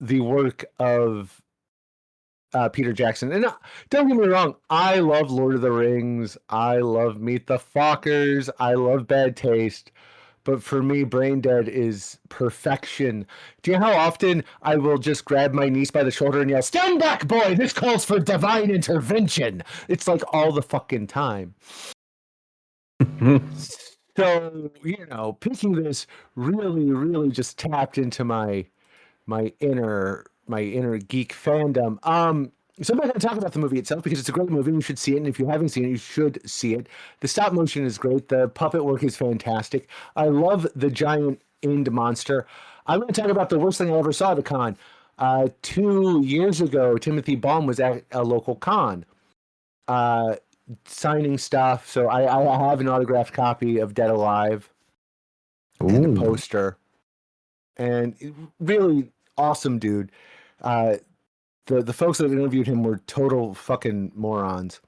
the work of Peter Jackson. And don't get me wrong, I love Lord of the Rings. I love Meet the Fockers. I love Bad Taste. But for me, Braindead is perfection. Do you know how often I will just grab my niece by the shoulder and yell, Stand back, boy! This calls for divine intervention! It's like all the fucking time. So, picking this really just tapped into my inner geek fandom. So I'm not going to talk about the movie itself because it's a great movie. You should see it, and if you haven't seen it, you should see it. The stop motion is great. The puppet work is fantastic. I love the giant end monster. I'm going to talk about the worst thing I ever saw at a con. 2 years ago, Timothy Baum was at a local con, signing stuff. So I have an autographed copy of Dead Alive and a poster, and really awesome dude. The folks that interviewed him were total fucking morons.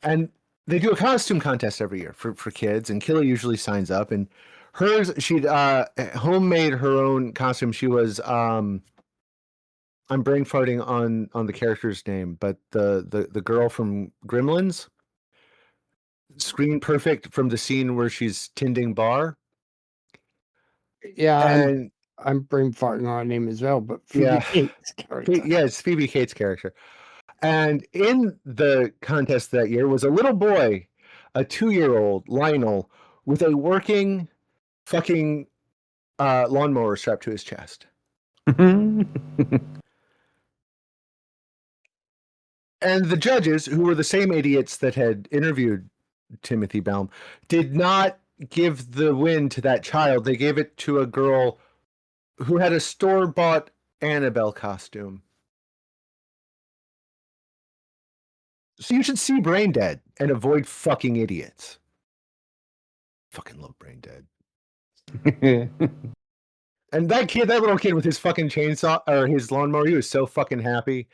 And they do a costume contest every year for kids, and Killy usually signs up. And she'd homemade her own costume. She was I'm brain farting on the character's name, but the girl from Gremlins, screen perfect from the scene where she's tending bar. Yeah, and I'm brain farting on her name as well, but Phoebe Cates' character. Yeah, it's Phoebe Cates' character. And in the contest that year was a little boy, a 2-year-old, Lionel, with a working fucking lawnmower strapped to his chest. And the judges, who were the same idiots that had interviewed Timothy Baum, did not give the win to that child. They gave it to a girl who had a store-bought Annabelle costume. So you should see Braindead and avoid fucking idiots. Fucking love Braindead. And that little kid with his fucking chainsaw or his lawnmower, he was so fucking happy.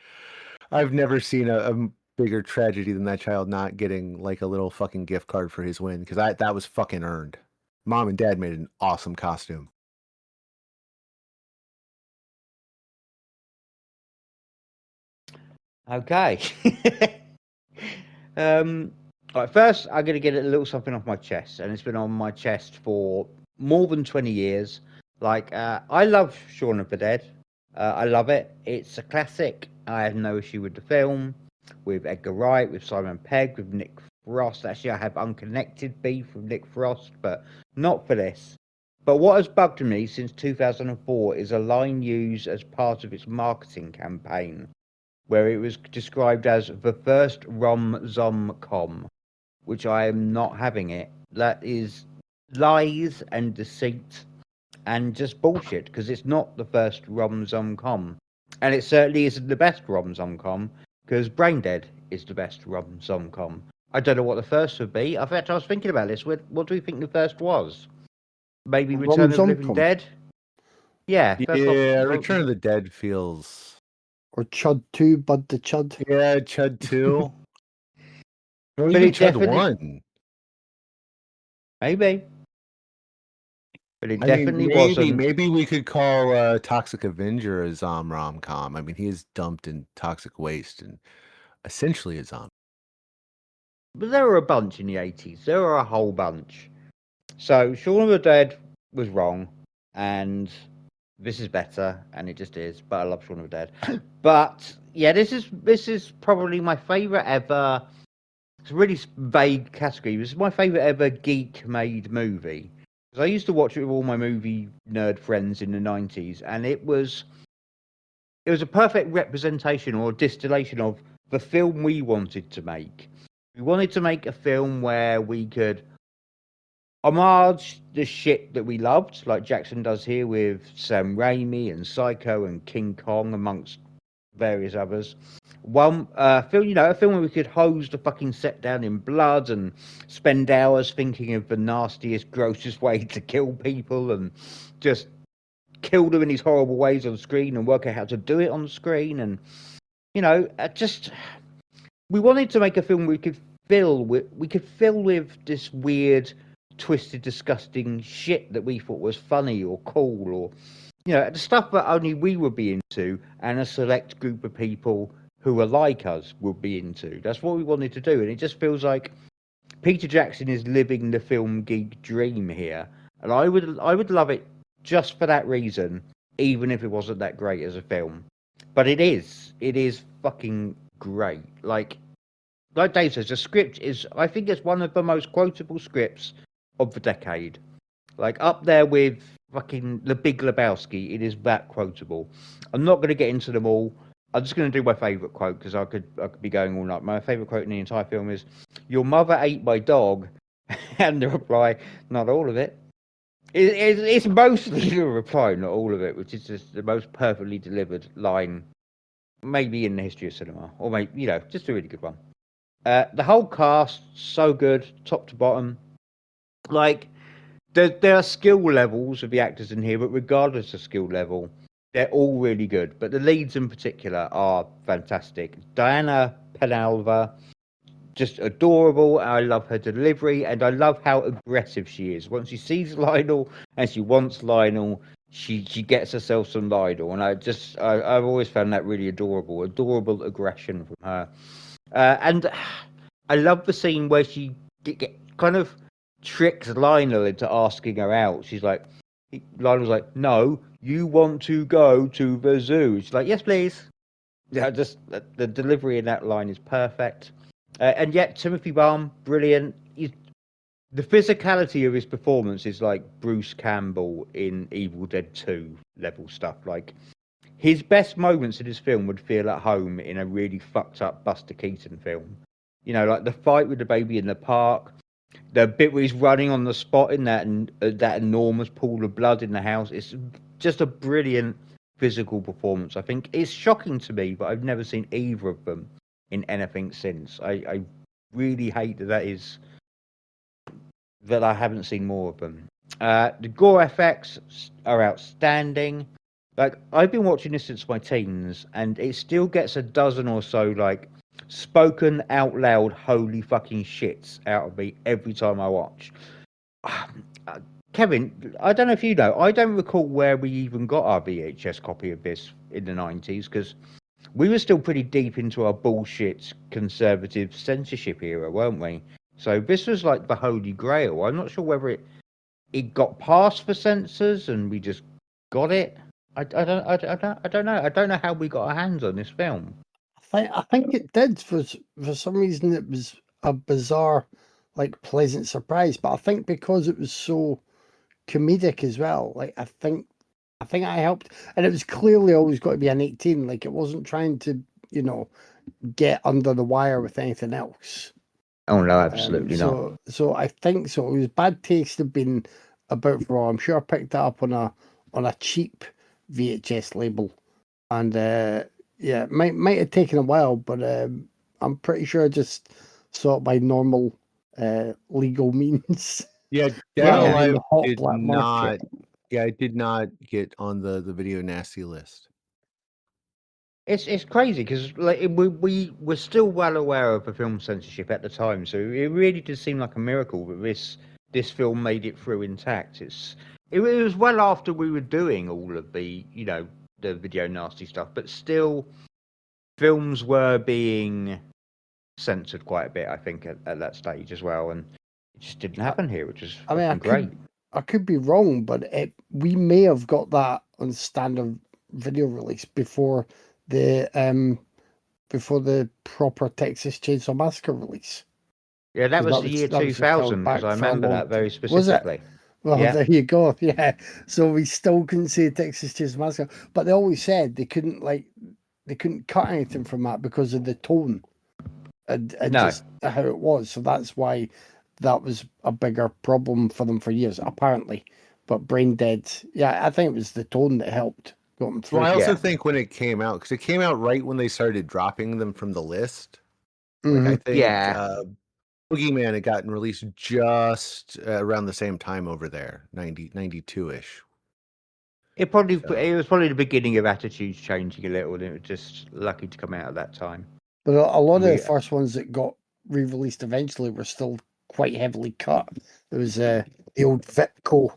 I've never seen a bigger tragedy than that child not getting like a little fucking gift card for his win, because that was fucking earned. Mom and Dad made an awesome costume. Okay. Right, first, I'm going to get a little something off my chest, and it's been on my chest for more than 20 years. Like, I love Shaun of the Dead. I love it. It's a classic. I have no issue with the film, with Edgar Wright, with Simon Pegg, with Nick Frost. Actually, I have unconnected beef with Nick Frost, but not for this. But what has bugged me since 2004 is a line used as part of its marketing campaign, where it was described as the first rom-zom-com, which I am not having it. That is lies and deceit and just bullshit, because it's not the first rom-zom-com. And it certainly isn't the best rom-zom-com, because Braindead is the best rom-zom-com. I don't know what the first would be. In fact, I was thinking about this. What do we think the first was? Maybe Return of the Living Dead? Yeah. Return of the Dead feels... Or Chud 2, Bud the Chud. Yeah, Chud 2. Or But even it Chud definitely... 1. Maybe. But it definitely wasn't. Maybe we could call Toxic Avenger a rom-com. I mean, he is dumped in toxic waste and essentially a zombie. But there were a bunch in the 80s. There were a whole bunch. So Shaun of the Dead was wrong, and this is better, and it just is. But I love Shaun of the Dead. But yeah, this is probably my favorite ever. It's a really vague category. This is my favorite ever geek-made movie. Because I used to watch it with all my movie nerd friends in the 90s, and it was a perfect representation or distillation of the film we wanted to make. We wanted to make a film where we could homage the shit that we loved, like Jackson does here with Sam Raimi and Psycho and King Kong, amongst various others. One film, a film where we could hose the fucking set down in blood and spend hours thinking of the nastiest, grossest way to kill people and just kill them in these horrible ways on screen and work out how to do it on screen. And just we wanted to make a film we could fill with this weird, twisted, disgusting shit that we thought was funny or cool, or the stuff that only we would be into, and a select group of people who are like us would be into. That's what we wanted to do, and it just feels like Peter Jackson is living the film geek dream here, and I would love it just for that reason, even if it wasn't that great as a film. But it is fucking great. Like Dave says, the script is, I think it's one of the most quotable scripts of the decade. Like up there with fucking The Big Lebowski, it is that quotable. I'm not going to get into them all. I'm just going to do my favourite quote because I could be going all night. My favourite quote in the entire film is, "Your mother ate my dog," and the reply, "Not all of it." It's mostly the reply, not all of it, which is just the most perfectly delivered line, maybe in the history of cinema, or maybe just a really good one. The whole cast so good, top to bottom. Like there are skill levels of the actors in here, but regardless of skill level, they're all really good. But the leads in particular are fantastic. Diana Penalva, just adorable. I love her delivery, and I love how aggressive she is. Once she sees Lionel and she wants Lionel, she gets herself some Lionel, and I've always found that really adorable aggression from her. And I love the scene where she kind of tricks Lionel into asking her out. Lionel's like, "No, you want to go to the zoo." She's like, "Yes, please." Yeah, just the delivery in that line is perfect. And yet, Timothy Balm, brilliant. The physicality of his performance is like Bruce Campbell in Evil Dead 2 level stuff. Like, his best moments in his film would feel at home in a really fucked up Buster Keaton film. Like the fight with the baby in the park, the bit where he's running on the spot in that enormous pool of blood in the house. It's just a brilliant physical performance. I think it's shocking to me, but I've never seen either of them in anything since. I really hate that I haven't seen more of them. The gore effects are outstanding. Like, I've been watching this since my teens, and it still gets a dozen or so, like, spoken out loud holy fucking shits out of me every time I watch. Kevin, I don't know if you know, I don't recall where we even got our VHS copy of this in the 90s, because we were still pretty deep into our bullshit conservative censorship era, weren't we? So this was like the holy grail. I'm not sure whether it got past the censors and we just got it. I don't know. I don't know how we got our hands on this film. I think it did for some reason. It was a bizarre, like, pleasant surprise. But I think because it was so comedic as well, like, I think I helped, and it was clearly always got to be an 18. Like, it wasn't trying to get under the wire with anything else. Oh no, absolutely not. So I think so. It was Bad Taste had been about for all. I'm sure I picked that up on a cheap VHS label, and yeah, might have taken a while, but I'm pretty sure I just saw it by normal legal means. Yeah, Dead Yeah. or rather than Alive the hot did black not. market. Yeah, it did not get on the video nasty list. It's crazy because like we were still well aware of the film censorship at the time, so it really did seem like a miracle that this film made it through intact. It was well after we were doing all of the the video nasty stuff, but still films were being censored quite a bit. I think at that stage as well, and it just didn't happen here, which is great. I could be wrong, but we may have got that on standard video release before the proper Texas Chainsaw Massacre release. Yeah, that was the year 2000 because I remember that very specifically. Was it? Well, Yeah. there you go. Yeah, so we still couldn't say Texas Chainsaw Massacre, but they always said they couldn't cut anything from that because of the tone and No. just how it was. So that's why that was a bigger problem for them for years, apparently. But Braindead, yeah, I think it was the tone that helped. got them through. Well, I also Yeah. think when it came out, because it came out right when they started dropping them from the list. Like Mhm. I think Yeah. Boogeyman had gotten released just around the same time over there, 92-ish. It was probably the beginning of attitudes changing a little, and it was just lucky to come out at that time. But a lot of We- the first ones that got re-released eventually were still quite heavily cut. There was the old Vipco.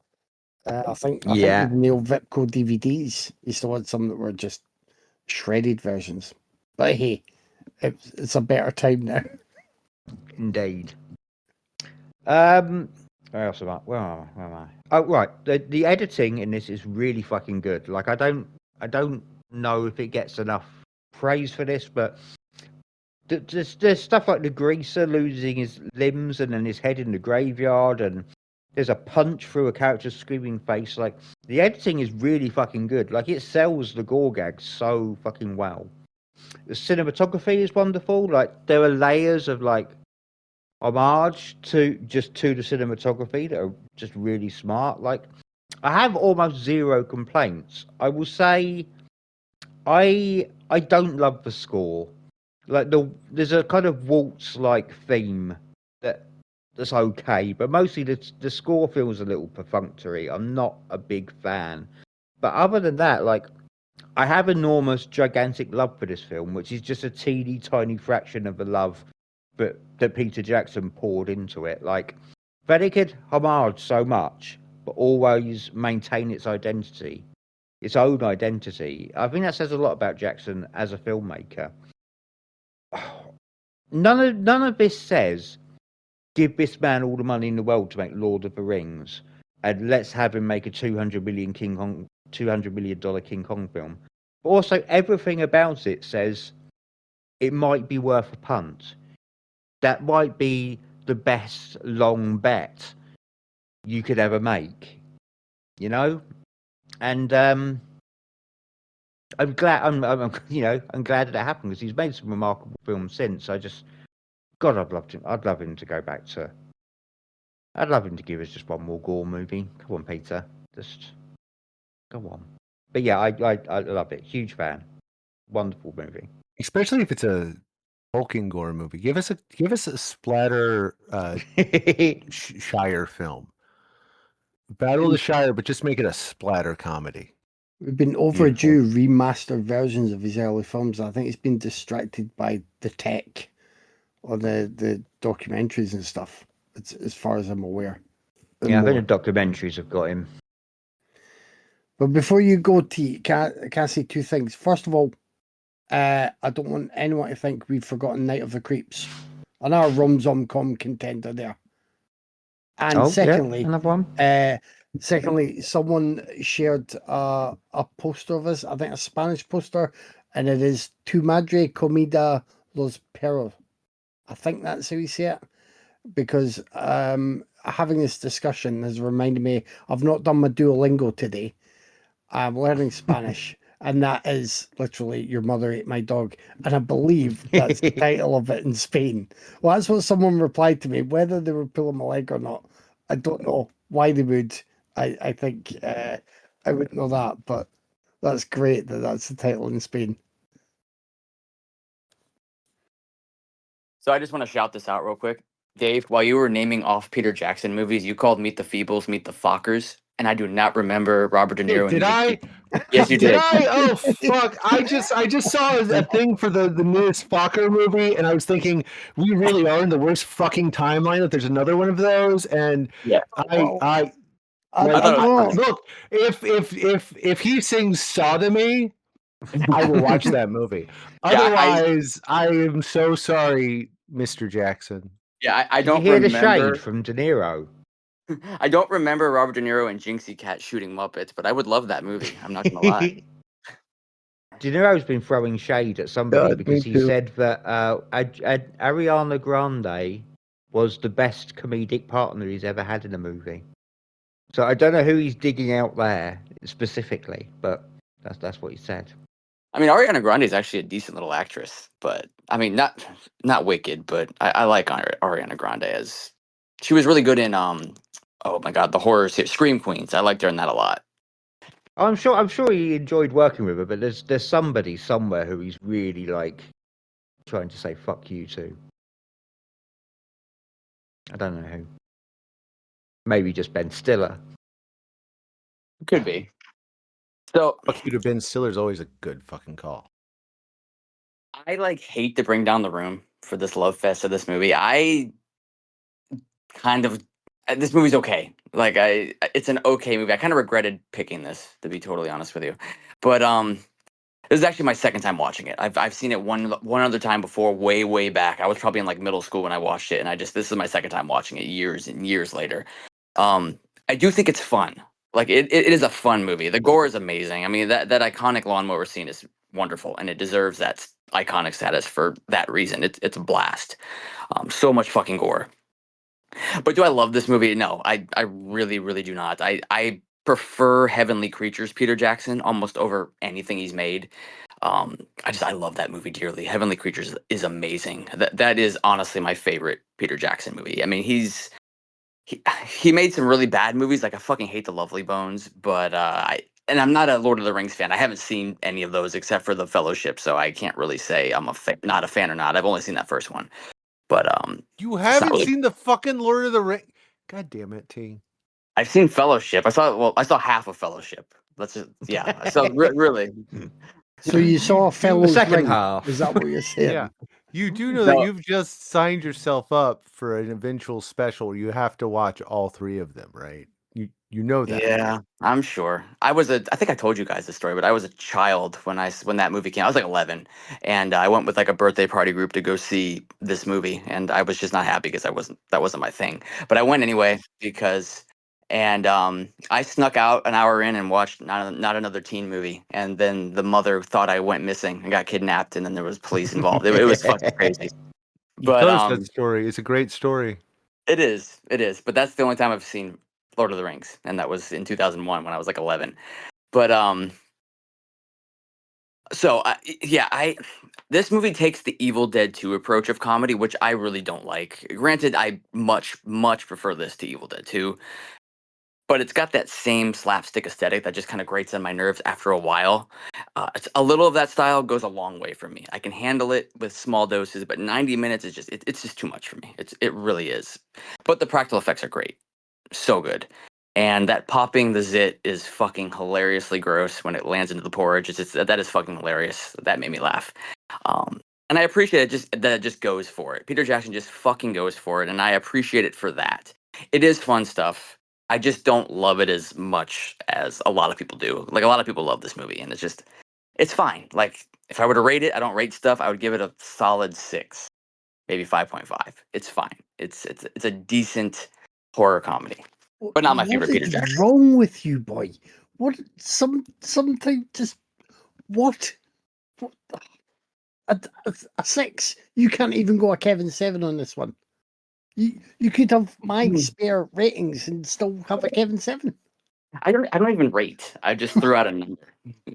I think Yeah. even the old Vipco DVDs. You still had some that were just shredded versions. But hey, it's a better time now. Indeed. Where else am I? Where am I? Oh, right. The editing in this is really fucking good. Like, I don't know if it gets enough praise for this, but there's stuff like the greaser losing his limbs and then his head in the graveyard, and there's a punch through a character's screaming face. Like, the editing is really fucking good. Like, it sells the gore gags so fucking well. The cinematography is wonderful. Like, there are layers of like homage to the cinematography that are just really smart. Like, I have almost zero complaints. I will say I don't love the score. Like, there's a kind of waltz like theme that's okay, but mostly the score feels a little perfunctory. I'm not a big fan. But other than that, like, I have enormous, gigantic love for this film, which is just a teeny tiny fraction of the love that Peter Jackson poured into it. Like, that it could homage so much, but always maintain its identity, its own identity. I think that says a lot about Jackson as a filmmaker. None of this says, give this man all the money in the world to make Lord of the Rings, and let's have him make a $200 million King Kong film. But also, everything about it says it might be worth a punt. That might be the best long bet you could ever make, you know. And I'm glad. I'm glad that it happened, because he's made some remarkable films since. God, I'd love him to go back to. I'd love him to give us just one more gore movie. Come on, Peter, just go on. But yeah, I love it. Huge fan. Wonderful movie. Especially if it's a Tolkien gore movie. Give us a splatter Shire film. Battle of the Shire, but just make it a splatter comedy. We've been overdue remastered versions of his early films. I think he's been distracted by the tech or the documentaries and stuff, as far as I'm aware. Yeah, I think the documentaries have got him. But before you go, T, can I say two things? First of all, I don't want anyone to think we've forgotten Night of the Creeps. Another rom-com contender there. And secondly, another one. Secondly, someone shared a poster of us, I think a Spanish poster, and it is Tu madre comida los perros. I think that's how you say it. Because having this discussion has reminded me, I've not done my Duolingo today. I'm learning Spanish, and that is literally Your Mother Ate My Dog. And I believe that's the title of it in Spain. Well, that's what someone replied to me. Whether they were pulling my leg or not, I don't know why they would. I think I wouldn't know that, but that's great that that's the title in Spain. So I just want to shout this out real quick. Dave, while you were naming off Peter Jackson movies, you called Meet the Feebles, Meet the Fockers, and I do not remember Robert De Niro. Did I? Yes, you Did did. I? Oh fuck! I just saw a thing for the newest Fokker movie, and I was thinking we really are in the worst fucking timeline. That there's another one of those, and Yeah. I I thought it was funny. look, if he sings sodomy, I will watch that movie. Yeah, Otherwise, I am so sorry, Mr. Jackson. Yeah, I Did you don't hear remember. the shade from De Niro? I don't remember Robert De Niro and Jinxie Cat shooting Muppets, but I would love that movie. I'm not gonna lie. De Niro's been throwing shade at somebody because he said that Ariana Grande was the best comedic partner he's ever had in a movie. So I don't know who he's digging out there specifically, but that's what he said. I mean, Ariana Grande is actually a decent little actress, but I mean, not wicked, but I like Ariana Grande as she was really good in oh my god, the horror series Scream Queens. I liked her in that a lot. I'm sure he enjoyed working with her, but there's somebody somewhere who he's really like trying to say fuck you to. I don't know who. Maybe just Ben Stiller. Could be. So Fuck you to Ben Stiller's always a good fucking call. I like hate to bring down the room for this love fest of this movie. I kind of this movie's okay. Like it's an okay movie. I kind of regretted picking this, to be totally honest with you. But this is actually my second time watching it. I've seen it one other time before, way back. I was probably in like middle school when I watched it, and this is my second time watching it years and years later. I do think it's fun. Like it is a fun movie. The gore is amazing. I mean that iconic lawnmower scene is wonderful, and it deserves that iconic status for that reason. It's a blast. So much fucking gore. But do I love this movie? No, I really do not. I prefer Heavenly Creatures, Peter Jackson, almost over anything he's made. I love that movie dearly. Heavenly Creatures is amazing. That is honestly my favorite Peter Jackson movie. I mean, he made some really bad movies, like I fucking hate The Lovely Bones, but I'm not a Lord of the Rings fan. I haven't seen any of those except for The Fellowship, so I can't really say I'm not a fan or not. I've only seen that first one, but You it's not haven't really. seen the fucking Lord of the Rings? God damn it, T. I've seen Fellowship. I saw half of Fellowship. That's just yeah. So really, So you saw The Fellow's second Ring? half. Is that what you're saying? Yeah. You do know that no, you've just signed yourself up for an eventual special where you have to watch all three of them, right? You know that. yeah, I'm sure. I think I told you guys this story, but I was a child when that movie came. I was like 11, and I went with like a birthday party group to go see this movie, and I was just not happy because that wasn't my thing. But I went anyway because, and I snuck out an hour in and watched not another teen movie, and then the mother thought I went missing and got kidnapped, and then there was police involved. It was fucking crazy. You But tell us that story. It's a great story. it is. But that's the only time I've seen Lord of the Rings, and that was in 2001 when I was like 11. But so I this movie takes the Evil Dead 2 approach of comedy, which I really don't like. Granted, I much prefer this to Evil Dead 2, but it's got that same slapstick aesthetic that just kind of grates on my nerves after a while. It's a little of that style goes a long way for me. I can handle it with small doses, but 90 minutes is it's just too much for me. It really is. But the practical effects are great. So good. And that popping the zit is fucking hilariously gross when it lands into the porridge. That is fucking hilarious. That made me laugh. And I appreciate that it just goes for it. Peter Jackson just fucking goes for it, and I appreciate it for that. It is fun stuff. I just don't love it as much as a lot of people do. Like a lot of people love this movie, and it's fine. Like if I were to rate it, I don't rate stuff. I would give it a solid 6, maybe 5.5. It's fine. It's a decent horror comedy, but not my What favorite Peter is Jackson. wrong with you, boy? What something just what? What a 6? You can't even go a Kevin 7 on this one. You could have my spare ratings and still have a Kevin 7. I don't even rate. I just threw out a number.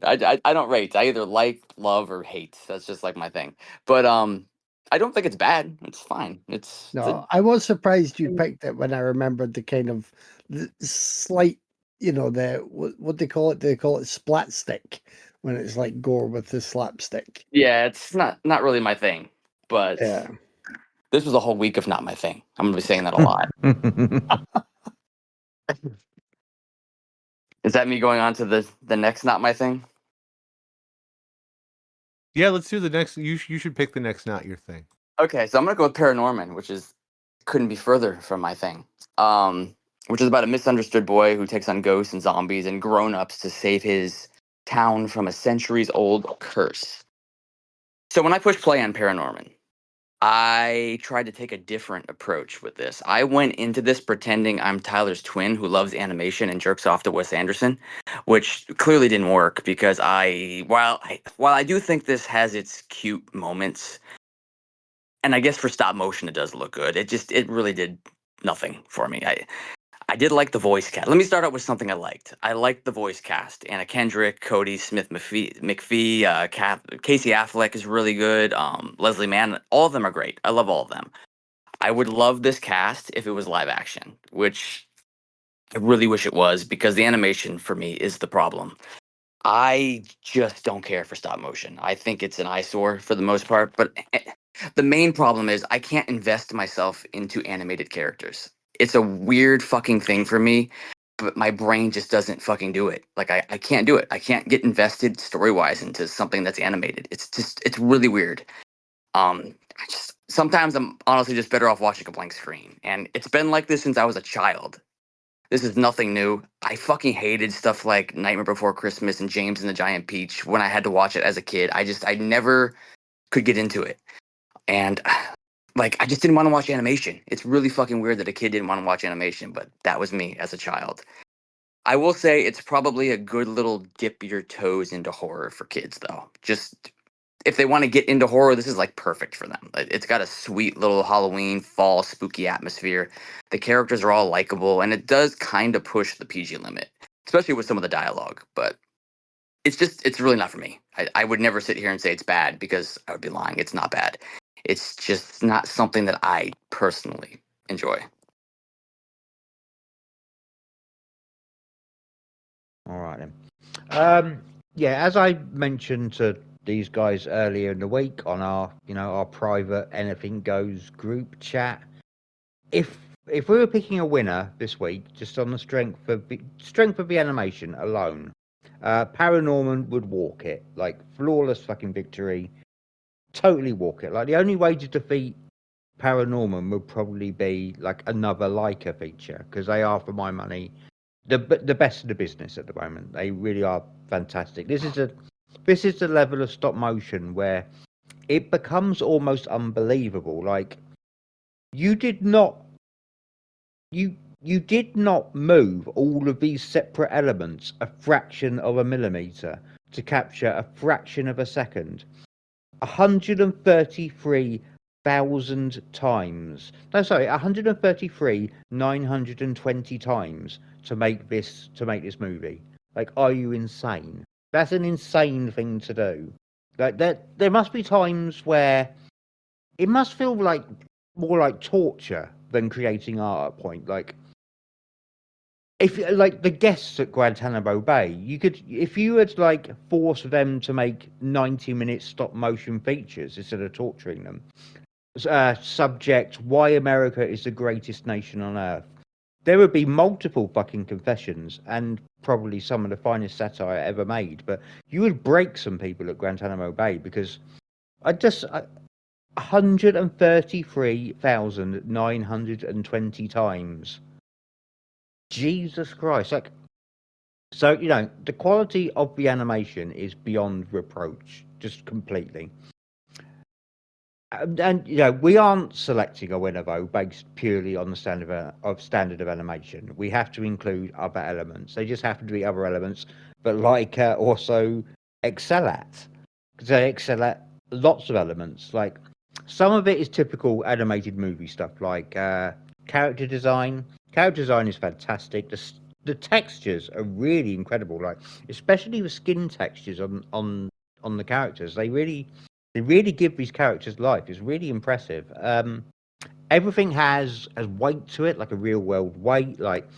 I don't rate. I either like, love, or hate. That's just like my thing. But I don't think it's bad. It's fine. No, I was surprised you picked it when I remembered the kind of the slight, the what they call it. They call it splat stick when it's like gore with the slapstick. yeah, it's not really my thing. But Yeah. this was a whole week of not my thing. I'm gonna be saying that a lot. Is that me going on to the next not my thing? Yeah, let's do the next. You should pick the next, not your thing. Okay, so I'm gonna go with ParaNorman, which couldn't be further from my thing. Which is about a misunderstood boy who takes on ghosts and zombies and grown-ups to save his town from a centuries-old curse. So when I pushed play on ParaNorman, I tried to take a different approach with this. I went into this pretending I'm Tyler's twin who loves animation and jerks off to Wes Anderson, which clearly didn't work because while I do think this has its cute moments, and I guess for stop motion it does look good. It really did nothing for me. I did like the voice cast. Let me start out with something I liked. I liked the voice cast. Anna Kendrick, Cody Smith McPhee, Casey Affleck is really good. Leslie Mann, all of them are great. I love all of them. I would love this cast if it was live action, which I really wish it was, because the animation for me is the problem. I just don't care for stop motion. I think it's an eyesore for the most part, but the main problem is I can't invest myself into animated characters. It's a weird fucking thing for me, but my brain just doesn't fucking do it. Like I can't do it. I can't get invested story-wise into something that's animated. It's really weird. I just sometimes I'm honestly just better off watching a blank screen. And it's been like this since I was a child. This is nothing new. I fucking hated stuff like Nightmare Before Christmas and James and the Giant Peach when I had to watch it as a kid. I never could get into it. And like I just didn't want to watch animation. It's really fucking weird that a kid didn't want to watch animation, but that was me as a child. I will say it's probably a good little dip your toes into horror for kids though. Just if they want to get into horror, this is like perfect for them. It's got a sweet little Halloween fall spooky atmosphere. The characters are all likable, and it does kind of push the PG limit, especially with some of the dialogue. But it's really not for me. I would never sit here and say it's bad because I would be lying. It's not bad. It's just not something that I personally enjoy. All right then. Yeah, as I mentioned to these guys earlier in the week on our, our private Anything Goes group chat, if we were picking a winner this week, just on the strength of the animation alone, ParaNorman would walk it, like flawless fucking victory, totally walk it. Like the only way to defeat ParaNorman would probably be like another Laika feature, because they are, for my money, the best of the business at the moment. They really are fantastic. This is the level of stop motion where it becomes almost unbelievable. Like you did not you did not move all of these separate elements a fraction of a millimeter to capture a fraction of a second. 133,000 times. No, sorry, 133,920 times to make this movie. Like, are you insane? That's an insane thing to do. Like, there must be times where it must feel like more like torture than creating art at point. Like, if like the guests at Guantanamo Bay, you could, if you had like forced them to make 90-minute stop motion features instead of torturing them. Subject: why America is the greatest nation on earth. There would be multiple fucking confessions and probably some of the finest satire ever made. But you would break some people at Guantanamo Bay because 133,920 times. Jesus Christ! Like, so the quality of the animation is beyond reproach, just completely. And we aren't selecting a winner though based purely on the standard of animation. We have to include other elements. They just happen to be other elements that Laika also excel at. Because they excel at lots of elements. Like some of it is typical animated movie stuff, like character design. Character design is fantastic. The textures are really incredible. Like especially the skin textures on the characters. They really give these characters life. It's really impressive. Everything has weight to it, like a real world weight. Like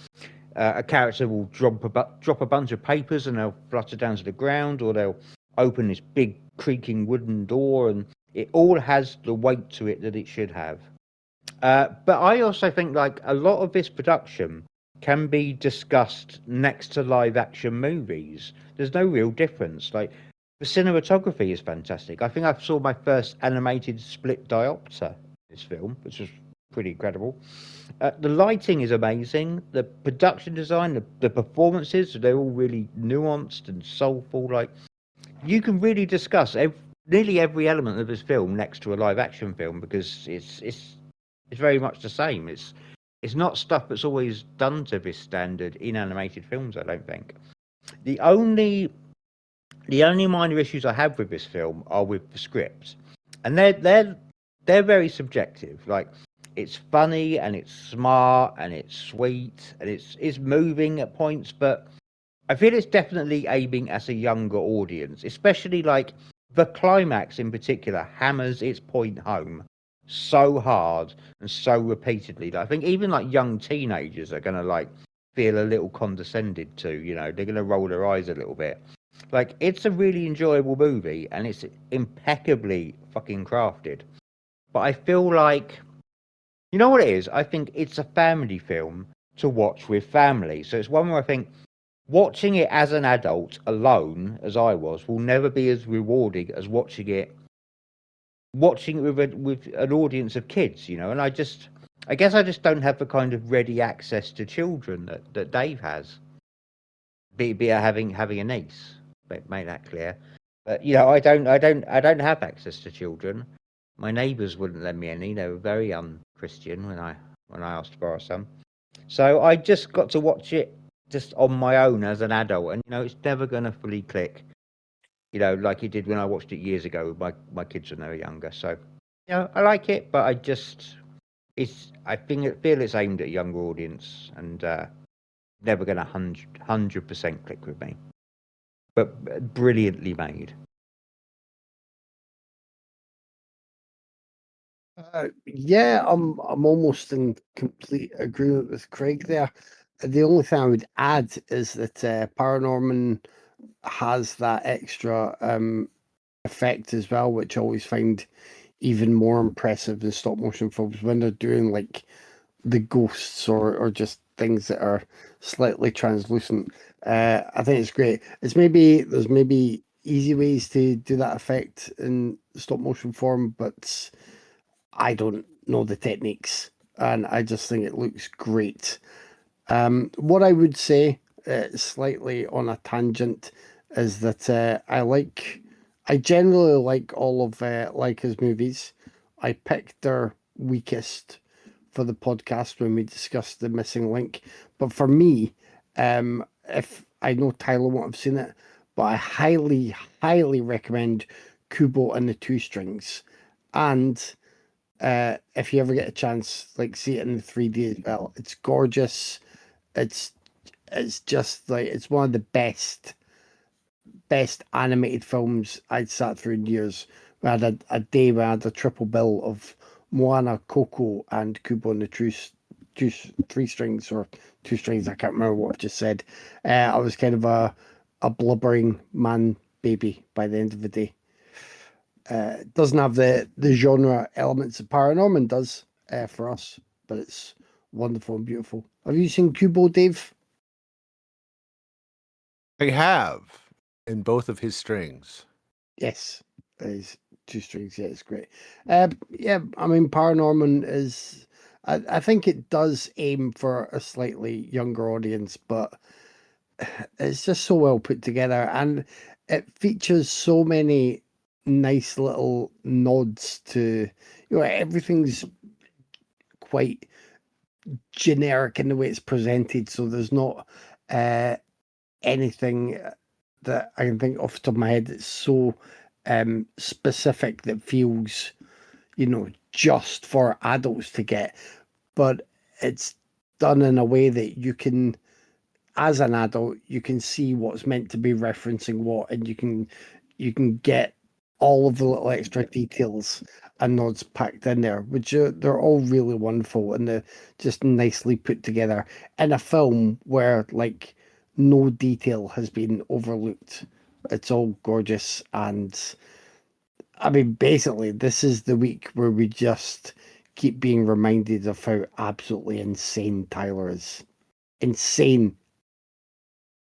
a character will drop a bunch of papers and they'll flutter down to the ground, or they'll open this big creaking wooden door, and it all has the weight to it that it should have. But I also think like a lot of this production can be discussed next to live action movies. There's no real difference. Like the cinematography is fantastic. I think I saw my first animated split diopter in this film, which was pretty incredible. The lighting is amazing. The production design, the performances, they're all really nuanced and soulful. Like you can really discuss nearly every element of this film next to a live action film because it's very much the same. It's not stuff that's always done to this standard in animated films, I don't think. The only minor issues I have with this film are with the script, and they're very subjective. Like it's funny and it's smart and it's sweet and it's moving at points, but I feel it's definitely aiming at a younger audience, especially like the climax in particular hammers its point home so hard and so repeatedly that I think even like young teenagers are gonna like feel a little condescended to. They're going to roll their eyes a little bit. Like, it's a really enjoyable movie, and it's impeccably fucking crafted. But I feel like, you know what it is? I think it's a family film to watch with family. So it's one where I think watching it as an adult alone, as I was, will never be as rewarding as watching it with an audience of kids. And I guess I just don't have the kind of ready access to children that Dave has. Be it having a niece, make that clear. But I don't have access to children. My neighbours wouldn't lend me any. They were very Christian when I asked to borrow some. So I just got to watch it just on my own as an adult, and it's never going to fully click. Like it did when I watched it years ago with my kids when they were younger. So I like it, but I feel it's aimed at a younger audience, and never going to 100% click with me. But brilliantly made. Yeah, I'm almost in complete agreement with Craig there. The only thing I would add is that ParaNorman has that extra effect as well, which I always find even more impressive in stop motion films when they're doing like the ghosts or just things that are slightly translucent. I think it's great. There's maybe easy ways to do that effect in stop motion form, but I don't know the techniques, and I just think it looks great. What I would say, slightly on a tangent, is that I generally like all of Laika's movies. I picked their weakest for the podcast when we discussed The Missing Link, but for me, if I know Tyler won't have seen it, but I highly, highly recommend Kubo and the Two Strings, and if you ever get a chance, like see it in the 3D as well. It's gorgeous. It's just like it's one of the best animated films I'd sat through in years. We had a day where I had a triple bill of Moana, Coco, and Kubo and the Three Strings or Two Strings. I can't remember what I just said. I was kind of a blubbering man baby by the end of the day. It doesn't have the genre elements that ParaNorman does for us, but it's wonderful and beautiful. Have you seen Kubo, Dave? I have in both of his strings. Yes, there's Two Strings. Yeah, it's great. Yeah, I mean, ParaNorman is. I think it does aim for a slightly younger audience, but it's just so well put together, and it features so many nice little nods to everything's quite generic in the way it's presented, so there's not anything that I can think off the top of my head that's so specific that feels just for adults to get, but it's done in a way that you can, as an adult, you can see what's meant to be referencing what, and you can get all of the little extra details and nods packed in there, which they're all really wonderful, and they're just nicely put together in a film where like no detail has been overlooked. It's all gorgeous, and I mean, basically, this is the week where we just keep being reminded of how absolutely insane Tyler is. Insane.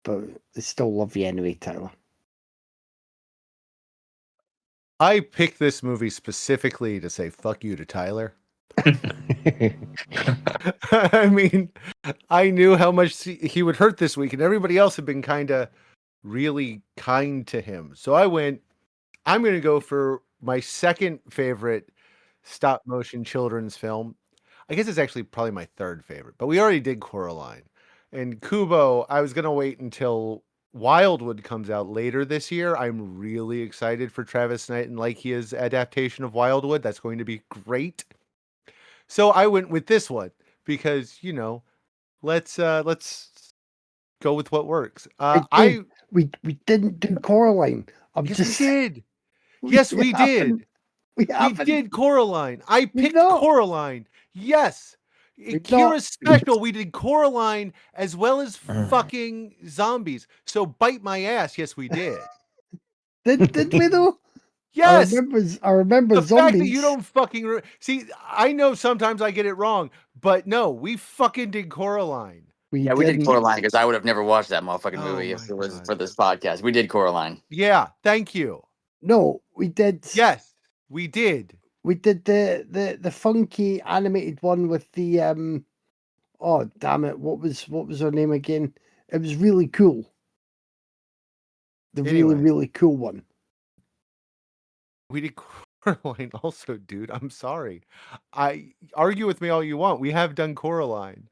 But I still love you anyway, Tyler. I picked this movie specifically to say fuck you to Tyler. I mean, I knew how much he would hurt this week, and everybody else had been kind of really kind to him. So I'm going to go for my second favorite stop motion children's film. I guess it's actually probably my third favorite, but we already did Coraline. And Kubo, I was going to wait until Wildwood comes out later this year. I'm really excited for Travis Knight and Laikia's adaptation of Wildwood. That's going to be great. So I went with this one because, let's go with what works. We didn't do Coraline. We did. Yes, we did. We did Coraline. I picked Coraline. Yes. Kira's special. We did Coraline as well as fucking zombies. So bite my ass. Yes, we did. Did we though? Yes. I remember The zombies. fact that you don't fucking see, I know sometimes I get it wrong, but no, we fucking did Coraline. We did Coraline because I would have never watched that motherfucking movie if it was for this podcast. We did Coraline. Yeah, thank you. No, we did. Yes, we did. We did the funky animated one with the oh damn it, what was her name again? It was really cool. The really cool one. We did Coraline also, dude. I'm sorry. I argue with me all you want. We have done Coraline.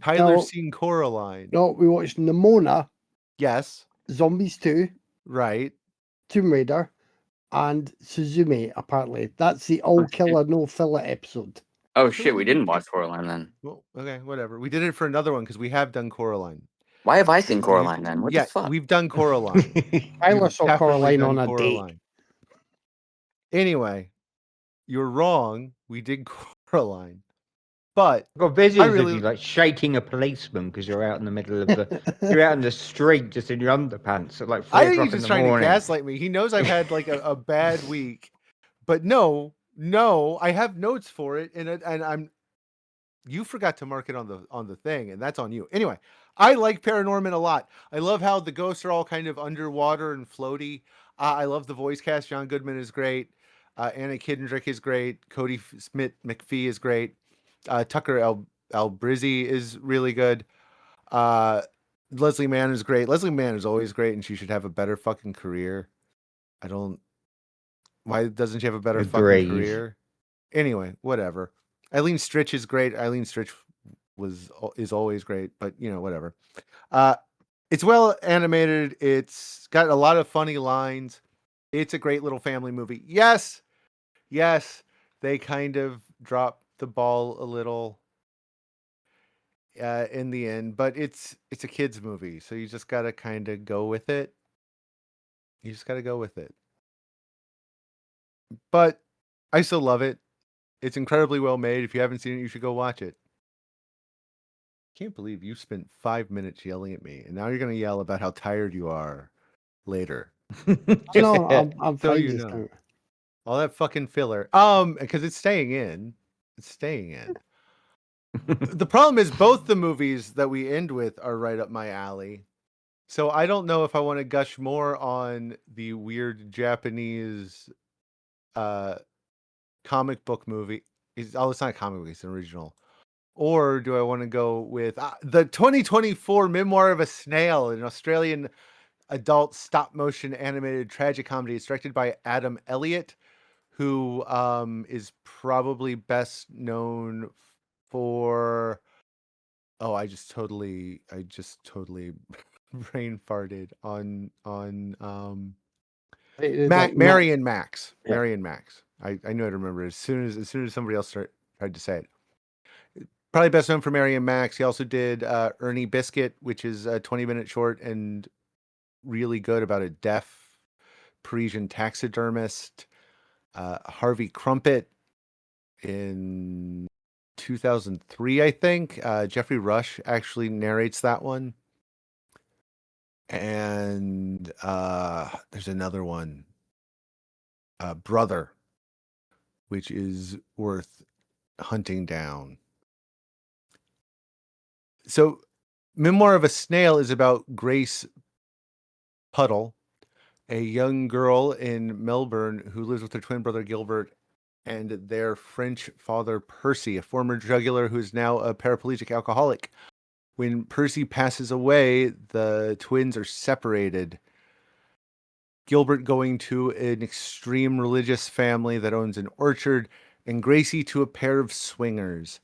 Tyler's seen Coraline. No, we watched Nimona. Yes. Zombies 2. Right. Tomb Raider. And Suzume, apparently. That's the all killer, no filler episode. Oh shit, we didn't watch Coraline then. Well, okay, whatever. We did it for another one because we have done Coraline. Why have I seen Coraline then? What the fuck? We've done Coraline. Tyler saw Coraline on a date. Anyway, you're wrong. We did Coraline. But I've got visions of you like shaking a policeman because you're out in the middle of you're out in the street just in your underpants at like 3 I think o'clock he's in just the trying morning. to gaslight me. He knows I've had like a bad week. But no, I have notes for it, and I'm. You forgot to mark it on the thing, and that's on you. Anyway, I like ParaNorman a lot. I love how the ghosts are all kind of underwater and floaty. I love the voice cast. John Goodman is great. Anna Kendrick is great. Cody Smith McPhee is great. Tucker Albrizzi is really good. Leslie Mann is great. Leslie Mann is always great, and she should have a better fucking career. Why doesn't she have a better fucking career? Anyway, whatever. Eileen Stritch is great. Eileen Stritch is always great, but whatever. It's well animated. It's got a lot of funny lines. It's a great little family movie. Yes, they kind of dropped the ball a little in the end, but it's a kids movie, so you just gotta kind of go with it. But I still love it. It's incredibly well made. If you haven't seen it, you should go watch it. Can't believe you spent 5 minutes yelling at me, and now you're gonna yell about how tired you are later. No, I'm fine. All that fucking filler. Because it's staying in. The problem is both the movies that we end with are right up my alley. So I don't know if I want to gush more on the weird Japanese comic book movie. It's not a comic book, it's an original. Or do I want to go with the 2024 Memoir of a Snail, an Australian adult stop motion animated tragicomedy. It's directed by Adam Elliot, who is probably best known for I just totally brain farted on Marion Max. Yeah. Marion Max. I knew I'd remember it as soon as somebody else tried to say it. Probably best known for Marion Max. He also did Ernie Biscuit, which is a 20-minute short and really good about a deaf Parisian taxidermist. Harvey Crumpet in 2003, I think. Jeffrey Rush actually narrates that one. And there's another one, Brother, which is worth hunting down. So, Memoir of a Snail is about Grace Pudel, a young girl in Melbourne who lives with her twin brother Gilbert and their French father Percy, a former jugular who is now a paraplegic alcoholic. When Percy passes away, the twins are separated. Gilbert going to an extreme religious family that owns an orchard, and Gracie to a pair of swingers.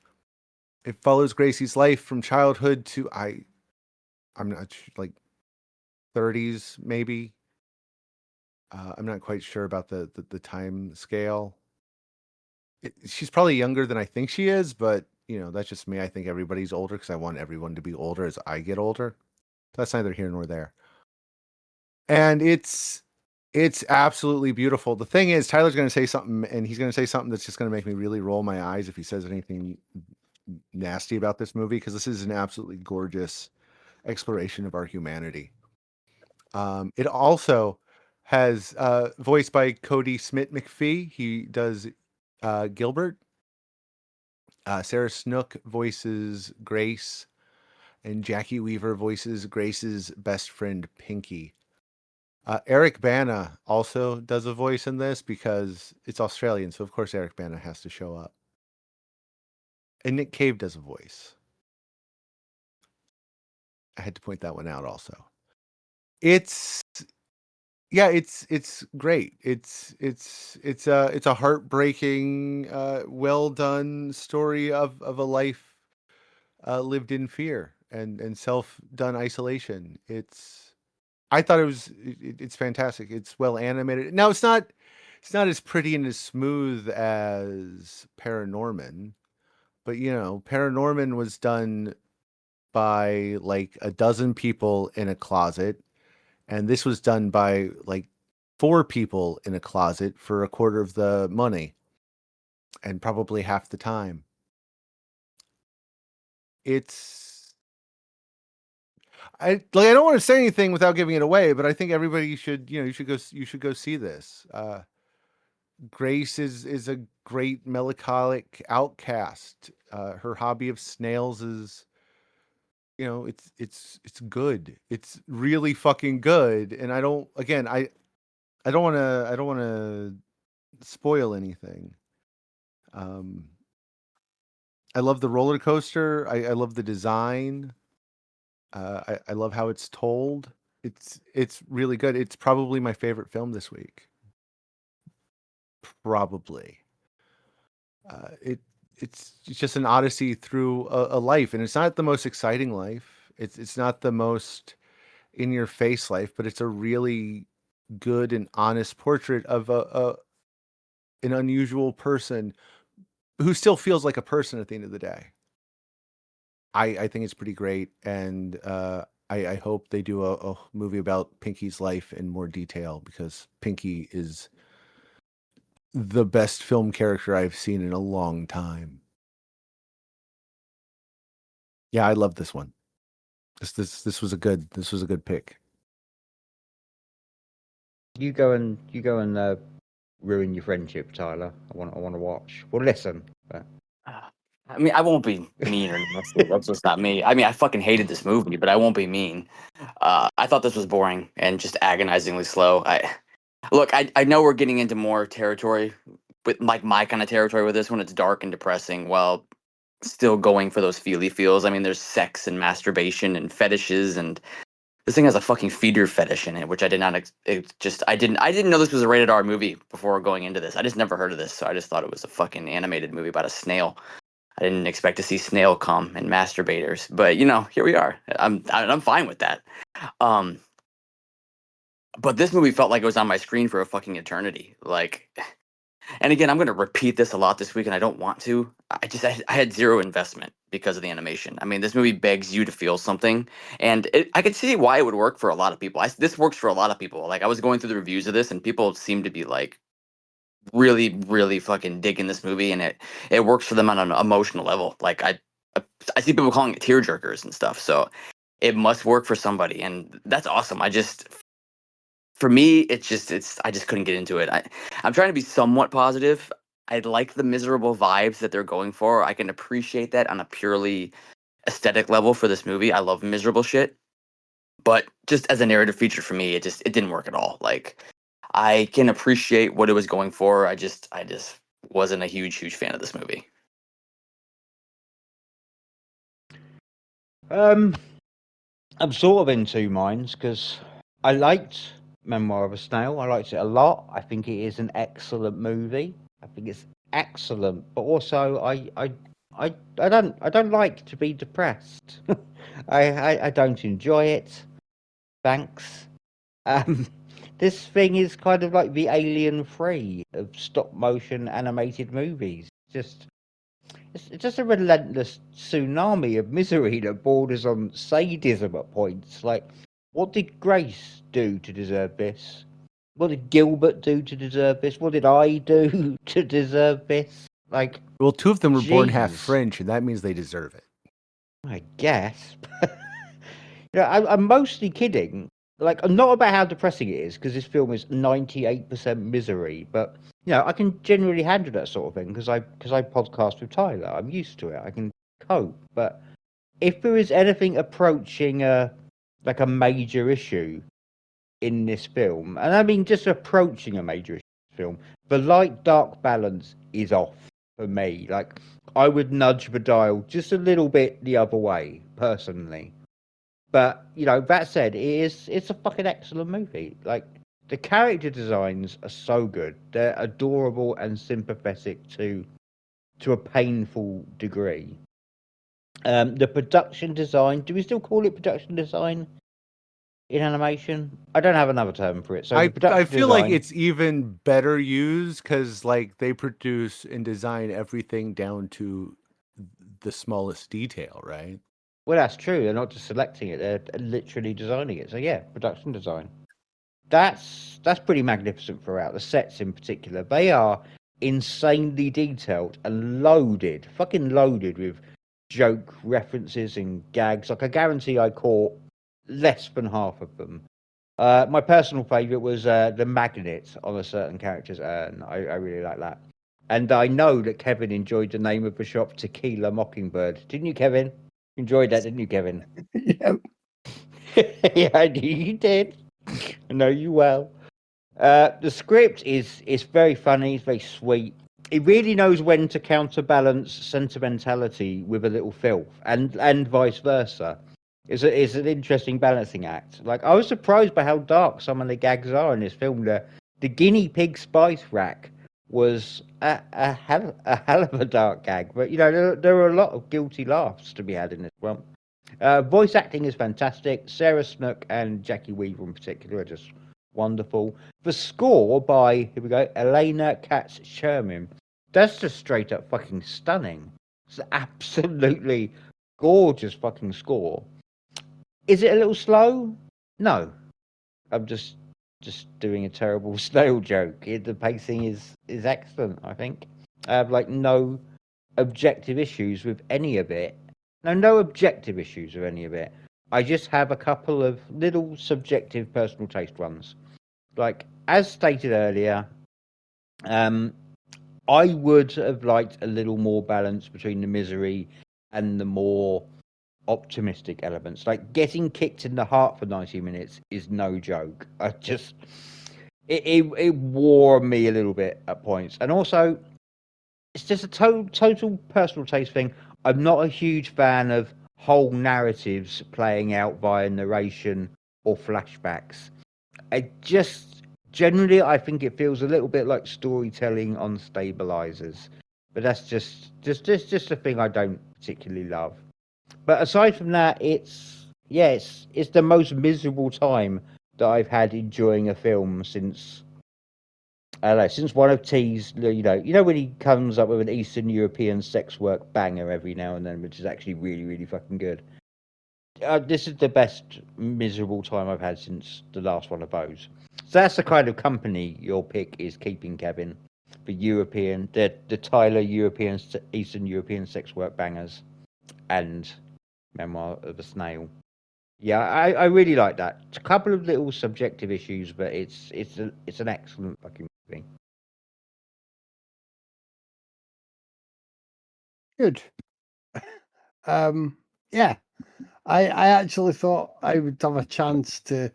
It follows Gracie's life from childhood to I'm not sure, like 30s maybe. I'm not quite sure about the time scale. She's probably younger than I think she is, but that's just me. I think everybody's older because I want everyone to be older as I get older. That's neither here nor there. And it's absolutely beautiful. The thing is, Tyler's going to say something, and he's going to say something that's just going to make me really roll my eyes if he says anything nasty about this movie because this is an absolutely gorgeous exploration of our humanity. It also has voiced by Cody Smith McPhee. He does Gilbert. Sarah Snook voices Grace, and Jackie Weaver voices Grace's best friend Pinky. Eric Bana also does a voice in this because it's Australian, so of course Eric Bana has to show up. And Nick Cave does a voice. I had to point that one out also. It's great. It's a heartbreaking, well done story of a life lived in fear and self done isolation. I thought it's fantastic. It's well animated. Now it's not as pretty and as smooth as ParaNorman, but ParaNorman was done by like a dozen people in a closet, and this was done by like 4 people in a closet for a quarter of the money and probably half the time. I don't want to say anything without giving it away, but I think everybody should, you should go see this. Grace is a great melancholic outcast. Her hobby of snails is, it's good. It's really fucking good. And I don't want to spoil anything. I love the roller coaster. I love the design. I love how it's told. It's really good. It's probably my favorite film this week. Probably. It's just an odyssey through a life, and it's not the most exciting life. It's not the most in your face life, but it's a really good and honest portrait of an unusual person who still feels like a person at the end of the day. I think it's pretty great, and I hope they do a movie about Pinky's life in more detail, because Pinky is the best film character I've seen in a long time. Yeah, I love this one. This was a good pick. You go and ruin your friendship, Tyler. I want to watch. Well, listen. But... I mean, I won't be mean or nasty. That's just not me. I mean, I fucking hated this movie, but I won't be mean. I thought this was boring and just agonizingly slow. I know we're getting into more territory with like my kind of territory with this one. It's dark and depressing while still going for those feely feels. I mean, there's sex and masturbation and fetishes, and this thing has a fucking feeder fetish in it, which I did not. I didn't know this was a rated R movie before going into this. I just never heard of this, so I just thought it was a fucking animated movie about a snail. I didn't expect to see snail cum and masturbators, but here we are. I'm fine with that. But this movie felt like it was on my screen for a fucking eternity. Like, and again, I'm going to repeat this a lot this week, and I don't want to. I had zero investment because of the animation. I mean, this movie begs you to feel something, and I could see why it would work for a lot of people. This works for a lot of people. Like, I was going through the reviews of this, and people seem to be like really, really fucking digging this movie, and it works for them on an emotional level. Like, I see people calling it tearjerkers and stuff, so it must work for somebody, and that's awesome. For me, I just couldn't get into it. I'm trying to be somewhat positive. I like the miserable vibes that they're going for. I can appreciate that on a purely aesthetic level for this movie. I love miserable shit. But just as a narrative feature for me, it didn't work at all. Like, I can appreciate what it was going for. I just wasn't a huge fan of this movie. I'm sort of in two minds, because I liked Memoir of a Snail. I liked it a lot. I think it is an excellent movie. I think it's excellent, but also I don't like to be depressed. I don't enjoy it. Thanks. Um, this thing is kind of like the Alien 3 of stop motion animated movies. It's just a relentless tsunami of misery that borders on sadism at points. Like, what did Grace do to deserve this? What did Gilbert do to deserve this? What did I do to deserve this? Like, Well, two of them were born half jeez. French, and that means they deserve it. I guess. I'm mostly kidding. Like, not about how depressing it is, because this film is 98% misery. But I can generally handle that sort of thing because I podcast with Tyler. I'm used to it. I can cope. But if there is anything approaching a major issue in this film, and I mean just approaching a major issue in this film, the light dark balance is off for me. Like, I would nudge the dial just a little bit the other way, personally. But that said, it's a fucking excellent movie. Like, the character designs are so good; they're adorable and sympathetic to a painful degree. The production design, do we still call it production design in animation? I don't have another term for it. So the I production feel like design, it's even better used because like they produce and design everything down to the smallest detail, right? well, that's true. They're not just selecting it; they're literally designing it. So yeah, production design. That's pretty magnificent throughout. The sets in particular, they are insanely detailed and loaded, fucking loaded with joke references and gags. Like, I guarantee I caught less than half of them. My personal favourite was the magnet on a certain character's urn. I really like that. And I know that Kevin enjoyed the name of the shop, Tequila Mockingbird. Didn't you, Kevin? Enjoyed that, didn't you, Kevin? Yeah. Yeah, I knew you did. I know you well. The script is very funny, it's very sweet. It really knows when to counterbalance sentimentality with a little filth, and vice versa. It's an interesting balancing act. Like, I was surprised by how dark some of the gags are in this film. The guinea pig spice rack was a hell of a dark gag, but there are a lot of guilty laughs to be had in this one. Voice acting is fantastic. Sarah Snook and Jackie Weaver in particular are just wonderful. The score by, here we go, Elena Katz Sherman. That's just straight up fucking stunning. It's an absolutely gorgeous fucking score. Is it a little slow? No. I'm just doing a terrible snail joke. The pacing is excellent, I think. I have like no objective issues with any of it. No objective issues with any of it. I just have a couple of little subjective personal taste ones. Like, as stated earlier, I would have liked a little more balance between the misery and the more optimistic elements. Like, getting kicked in the heart for 90 minutes is no joke. I just it wore me a little bit at points. And also, it's just a total personal taste thing. I'm not a huge fan of whole narratives playing out via narration or flashbacks. I just generally I think it feels a little bit like storytelling on stabilizers. But that's just a thing I don't particularly love. But aside from that, it's the most miserable time that I've had enjoying a film since, I don't know, since one of T's, when he comes up with an Eastern European sex work banger every now and then, which is actually really, really fucking good. This is the best miserable time I've had since the last one of those. So that's the kind of company your pick is keeping, Kevin. The Tyler Eastern European sex work bangers and Memoir of a Snail. Yeah, I really like that. It's a couple of little subjective issues, but it's an excellent fucking movie. Good. Yeah. I actually thought I would have a chance to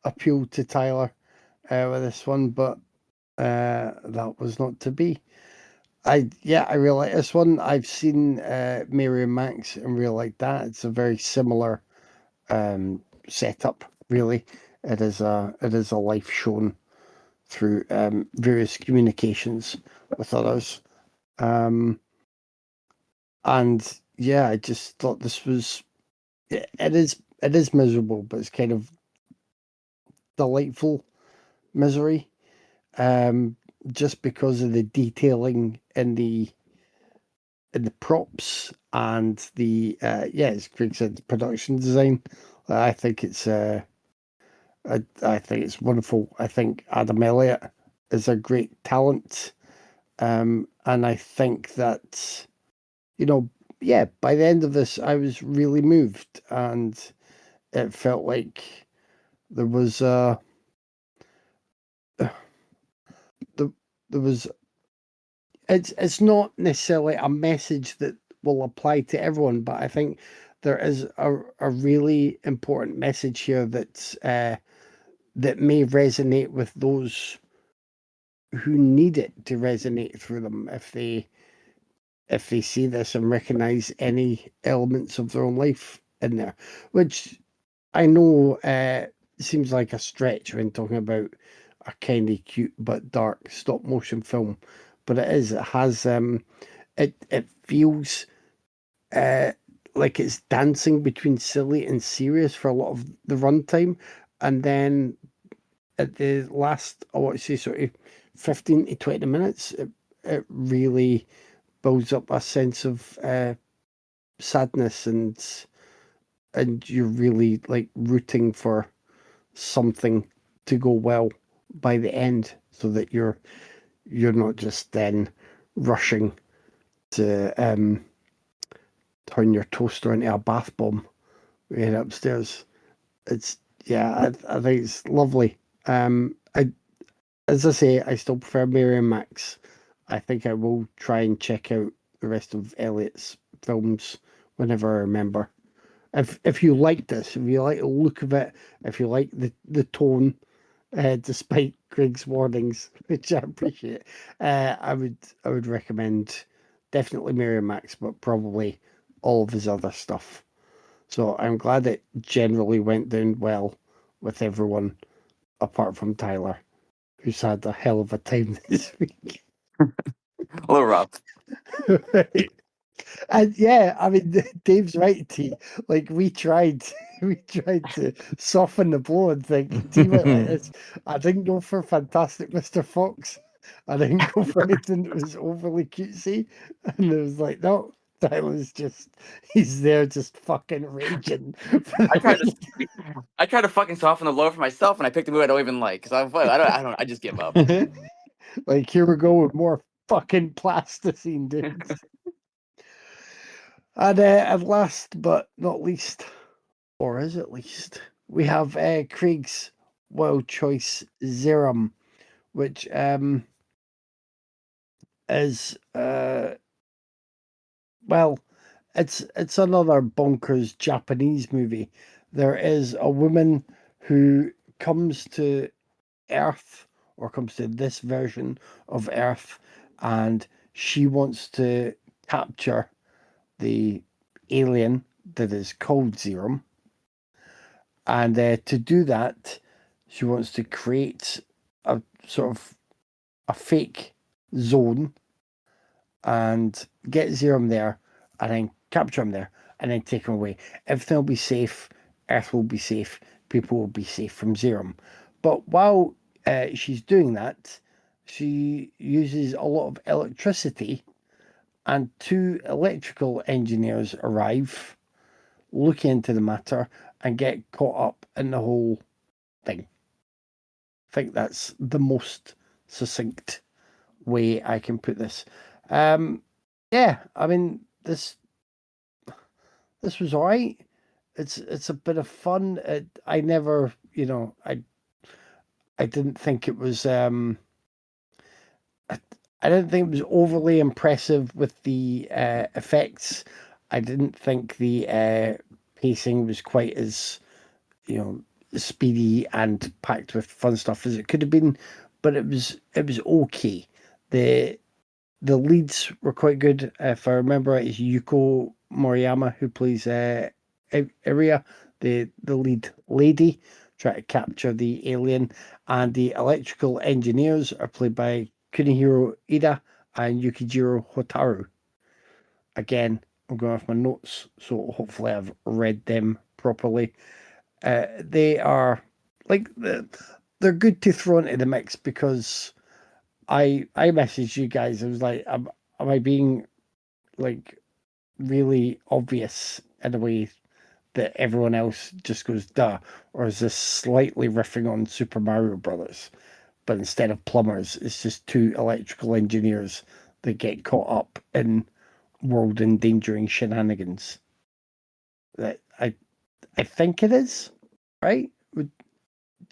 appeal to Tyler with this one, but that was not to be. I really like this one. I've seen Mary and Max and really like that. It's a very similar setup, really. It is a life shown through various communications with others. And yeah, I just thought this was it is miserable, but it's kind of delightful misery. Just because of the detailing in the props and the as Craig said, the production design. I think it's I think it's wonderful. I think Adam Elliot is a great talent, and And I think that, yeah, by the end of this, I was really moved, and it felt like there was there, there was it's not necessarily a message that will apply to everyone, but I think there is a really important message here that's that may resonate with those who need it to resonate through them if they see this and recognize any elements of their own life in there, which I know seems like a stretch when talking about a kind of cute but dark stop motion film, but it is. It has it feels uh, like it's dancing between silly and serious for a lot of the runtime, and then at the last, I want to say, sort of 15 to 20 minutes, it really builds up a sense of sadness, and you're really like rooting for something to go well by the end, so that you're not just then rushing to turn your toaster into a bath bomb right upstairs. It's yeah, I think it's lovely. I As I say, I still prefer Mary and Max. I think I will try and check out the rest of Elliot's films whenever I remember. If you like this, if you like the look of it, if you like the tone, despite Craig's warnings, which I appreciate, I would recommend definitely Mary and Max, but probably all of his other stuff. So I'm glad it generally went down well with everyone apart from Tyler, who's had a hell of a time this week. A little rough. Right. And yeah, I mean, Dave's right, T. Like we tried, we tried to soften the blow and think. T went like this. I didn't go for Fantastic Mr. Fox. I didn't go for anything that was overly cutesy. And it was like, no, Tyler's he's there just fucking raging. I tried to I tried to fucking soften the blow for myself, and I picked a movie I don't even like because I just give up. Like, here we go with more fucking plasticine, dudes. And last but not least, or is it least, we have Craig's Wild Choice Zerum, which is well, it's another bonkers Japanese movie. There is a woman who comes to Earth, or comes to this version of Earth, and she wants to capture the alien that is called Zerum. And to do that, she wants to create a sort of a fake zone and get Zerum there, and then capture him there, and then take him away. Everything will be safe. Earth will be safe. People will be safe from Zerum. But while she's doing that, she uses a lot of electricity, and two electrical engineers arrive, look into the matter, and get caught up in the whole thing. I think that's the most succinct way I can put this. Yeah, I mean this was alright. It's a bit of fun. I never, I didn't think it was I didn't think it was overly impressive with the effects. I didn't think the pacing was quite as speedy and packed with fun stuff as it could have been, but it was okay. The the leads were quite good. If I remember right, it's Yuko Moriyama who plays Iria, the lead lady, trying to capture the alien, and the electrical engineers are played by Kunihiro Ida and Yukijiro Hotaru. Again, I'm going off my notes, so hopefully I've read them properly. They are like they're good to throw into the mix, because I messaged you guys. I was like, am I being like really obvious in a way that everyone else just goes duh, or is this slightly riffing on Super Mario Brothers? But instead of plumbers, it's just two electrical engineers that get caught up in world endangering shenanigans. That I think it is, right?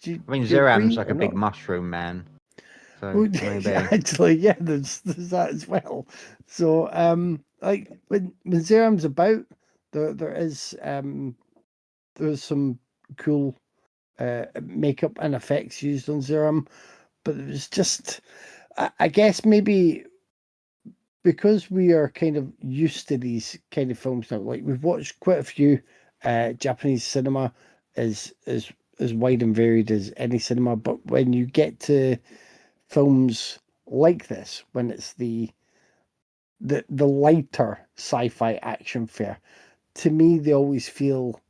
Do I mean, you agree Zeram's like or a big not? mushroom man. Well, So maybe. actually, yeah, there's that as well. So, like when Zeram's about, there is there's some cool makeup and effects used on Zeram, but it was just, I guess maybe because we are kind of used to these kind of films now. Like we've watched quite a few. Japanese cinema is as wide and varied as any cinema, but when you get to films like this, when it's the lighter sci-fi action fare, to me they always feel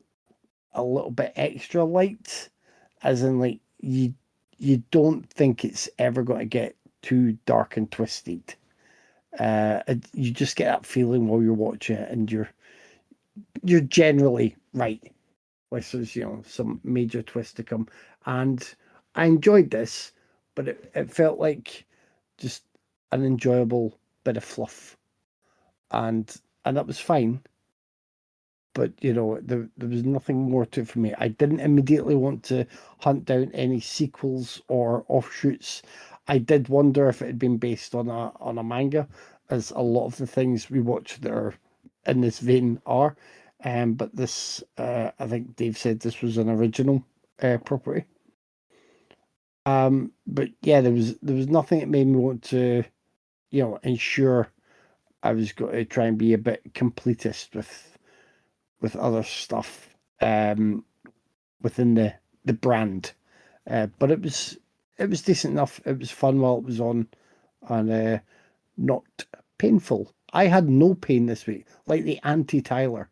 a little bit extra light, as in like you don't think it's ever going to get too dark and twisted. You just get that feeling while you're watching it, and you're generally right. Like there's some major twist to come, and I enjoyed this, but it felt like just an enjoyable bit of fluff, and that was fine. But there was nothing more to it for me. I didn't immediately want to hunt down any sequels or offshoots. I did wonder if it had been based on a manga, as a lot of the things we watch that are in this vein are. But this, I think Dave said this was an original property. But yeah, there was nothing that made me want to, ensure I was going to try and be a bit completist with other stuff within the brand. But it was decent enough. It was fun while it was on, and not painful. I had no pain this week, like the anti Tyler.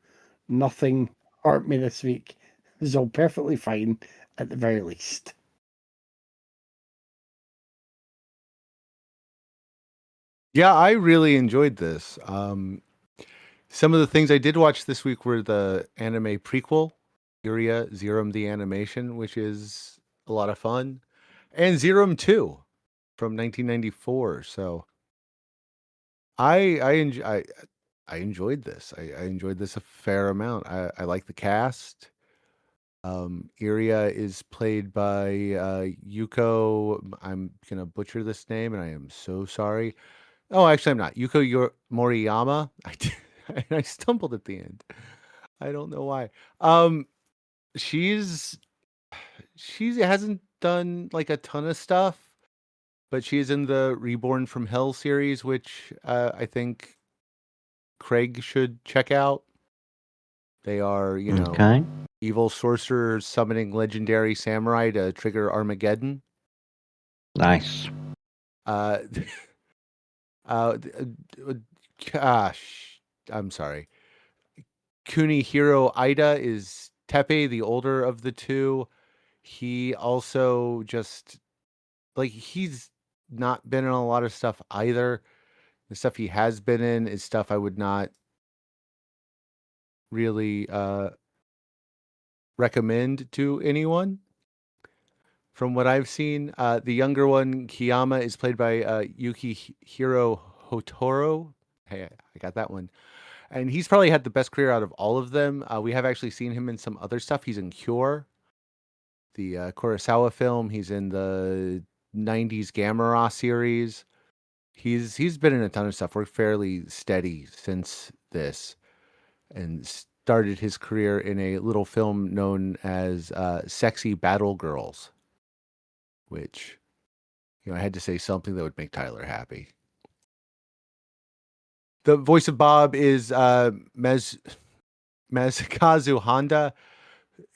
Nothing hurt me this week. It was all perfectly fine at the very least. Yeah, I really enjoyed this. Some of the things I did watch this week were the anime prequel, Iria Zerum the Animation, which is a lot of fun, and Zerum 2 from 1994. So I enjoyed this. I enjoyed this a fair amount. I like the cast. Iria is played by Yuko. I'm gonna butcher this name, and I am so sorry. Oh, actually, I'm not. Moriyama. I stumbled at the end. I don't know why. Um, she's she hasn't done like a ton of stuff, but she's in the Reborn from Hell series, which I think Craig should check out. They are, Okay. evil sorcerers summoning legendary samurai to trigger Armageddon. Nice. Uh, uh, gosh, I'm sorry. Kunihiro Ida is Tepe, the older of the two. He also just like he's not been in a lot of stuff either. The stuff he has been in is stuff I would not really recommend to anyone. From what I've seen, the younger one, Kiyama, is played by Yukihiro Hotoro. Hey, I got that one. And he's probably had the best career out of all of them. We have actually seen him in some other stuff. He's in Cure, the Kurosawa film. He's in the 90s Gamera series. He's been in a ton of stuff. We're fairly steady since this, and started his career in a little film known as Sexy Battle Girls, which, I had to say something that would make Tyler happy. The voice of Bob is Mazkazu Honda,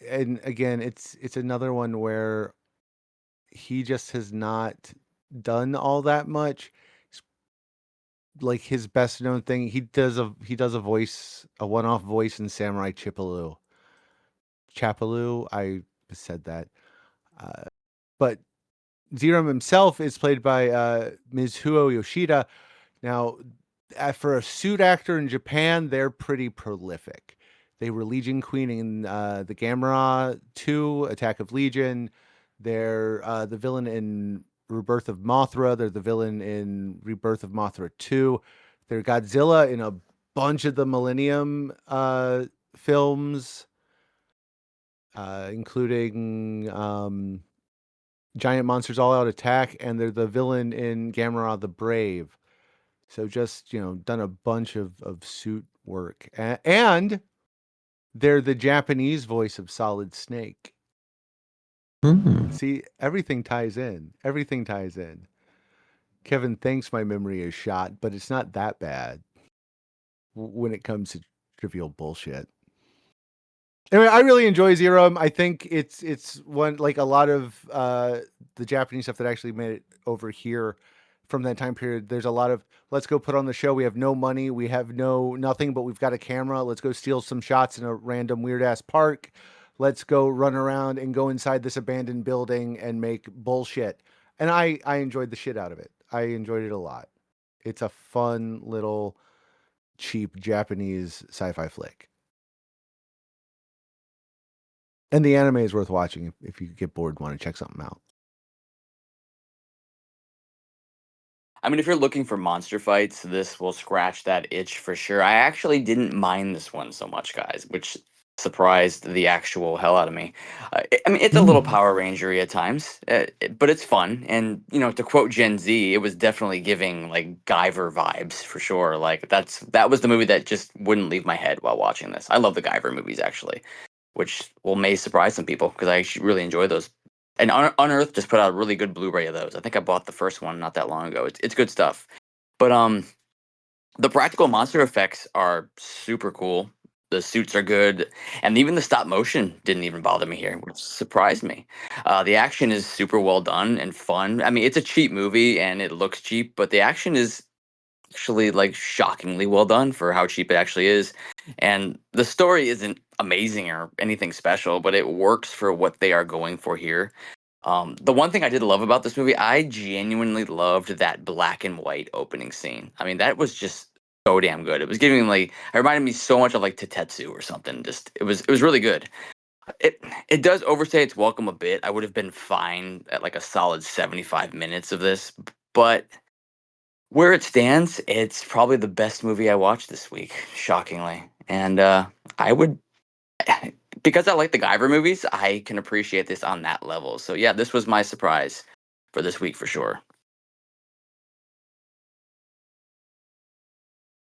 and again, it's another one where he just has not done all that much. Like his best known thing, he does a voice, a one-off voice in Samurai Chipaloo. I said that. Uh, but Zerum himself is played by Mizuho Yoshida. Now, for a suit actor in Japan, they're pretty prolific. They were Legion Queen in the Gamera 2, Attack of Legion. They're the villain in Rebirth of Mothra. They're the villain in Rebirth of Mothra 2. They're Godzilla in a bunch of the Millennium films, including Giant Monsters All Out Attack, and they're the villain in Gamera the Brave. So just, done a bunch of suit work. And they're the Japanese voice of Solid Snake. See, everything ties in. Everything ties in. Kevin thinks my memory is shot, but it's not that bad when it comes to trivial bullshit. Anyway, I really enjoy Zero. I think it's one, like a lot of the Japanese stuff that actually made it over here from that time period. There's a lot of, let's go put on the show. We have no money. We have nothing, but we've got a camera. Let's go steal some shots in a random weird ass park. Let's go run around and go inside this abandoned building and make bullshit. And I enjoyed the shit out of it. I enjoyed it a lot. It's a fun little cheap Japanese sci-fi flick. And the anime is worth watching if you get bored and want to check something out. I mean, if you're looking for monster fights, this will scratch that itch for sure. I actually didn't mind this one so much, guys, which surprised the actual hell out of me. I mean, it's a little Power Rangery at times, but it's fun. And to quote Gen Z, it was definitely giving like Guyver vibes for sure. Like that was the movie that just wouldn't leave my head while watching this. I love the Guyver movies actually, which may surprise some people because I actually really enjoy those. And Unearth just put out a really good Blu-ray of those. I think I bought the first one not that long ago. It's good stuff. But the practical monster effects are super cool. The suits are good, and even the stop motion didn't even bother me here, which surprised me. The action is super well done and fun. I mean, it's a cheap movie and it looks cheap, but the action is actually like shockingly well done for how cheap it actually is. And the story isn't amazing or anything special, but it works for what they are going for here. The one thing I did love about this movie, I genuinely loved that black and white opening scene. I mean, that was just so damn good. It was giving like, it reminded me so much of like Tetsu or something. Just it was really good. It does overstay its welcome a bit. I would have been fine at like a solid 75 minutes of this, but where it stands, it's probably the best movie I watched this week, shockingly. And I would, because I like the Guyver movies, I can appreciate this on that level. So yeah, this was my surprise for this week for sure.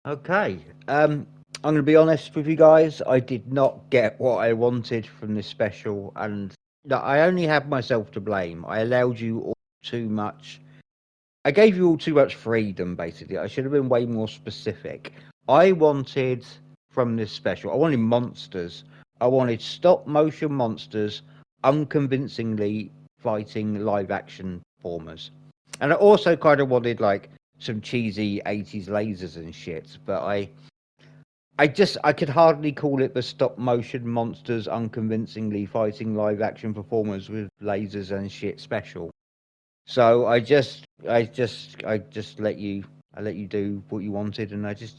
Okay. I'm going to be honest with you guys. I did not get what I wanted from this special, and I only have myself to blame. I allowed you all too much. I gave you all too much freedom, basically. I should have been way more specific. I wanted from this special, I wanted monsters. I wanted stop motion monsters unconvincingly fighting live action performers. And I also kind of wanted like some cheesy 80s lasers and shit, but I could hardly call it the stop motion monsters unconvincingly fighting live action performers with lasers and shit special. So I just let you do what you wanted, and I didn't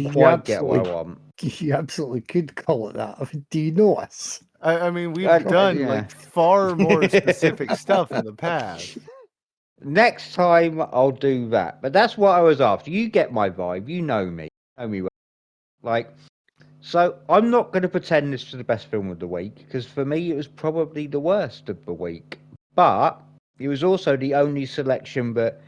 You quite get what I absolutely, want. you absolutely could call it that. I mean, do you know us? I mean, we've done Yeah. like far more specific stuff in the past. Next time I'll do that, but that's what I was after. You get my vibe. You know me. Well. Like, so I'm not going to pretend this was the best film of the week because for me it was probably the worst of the week. But it was also the only selection that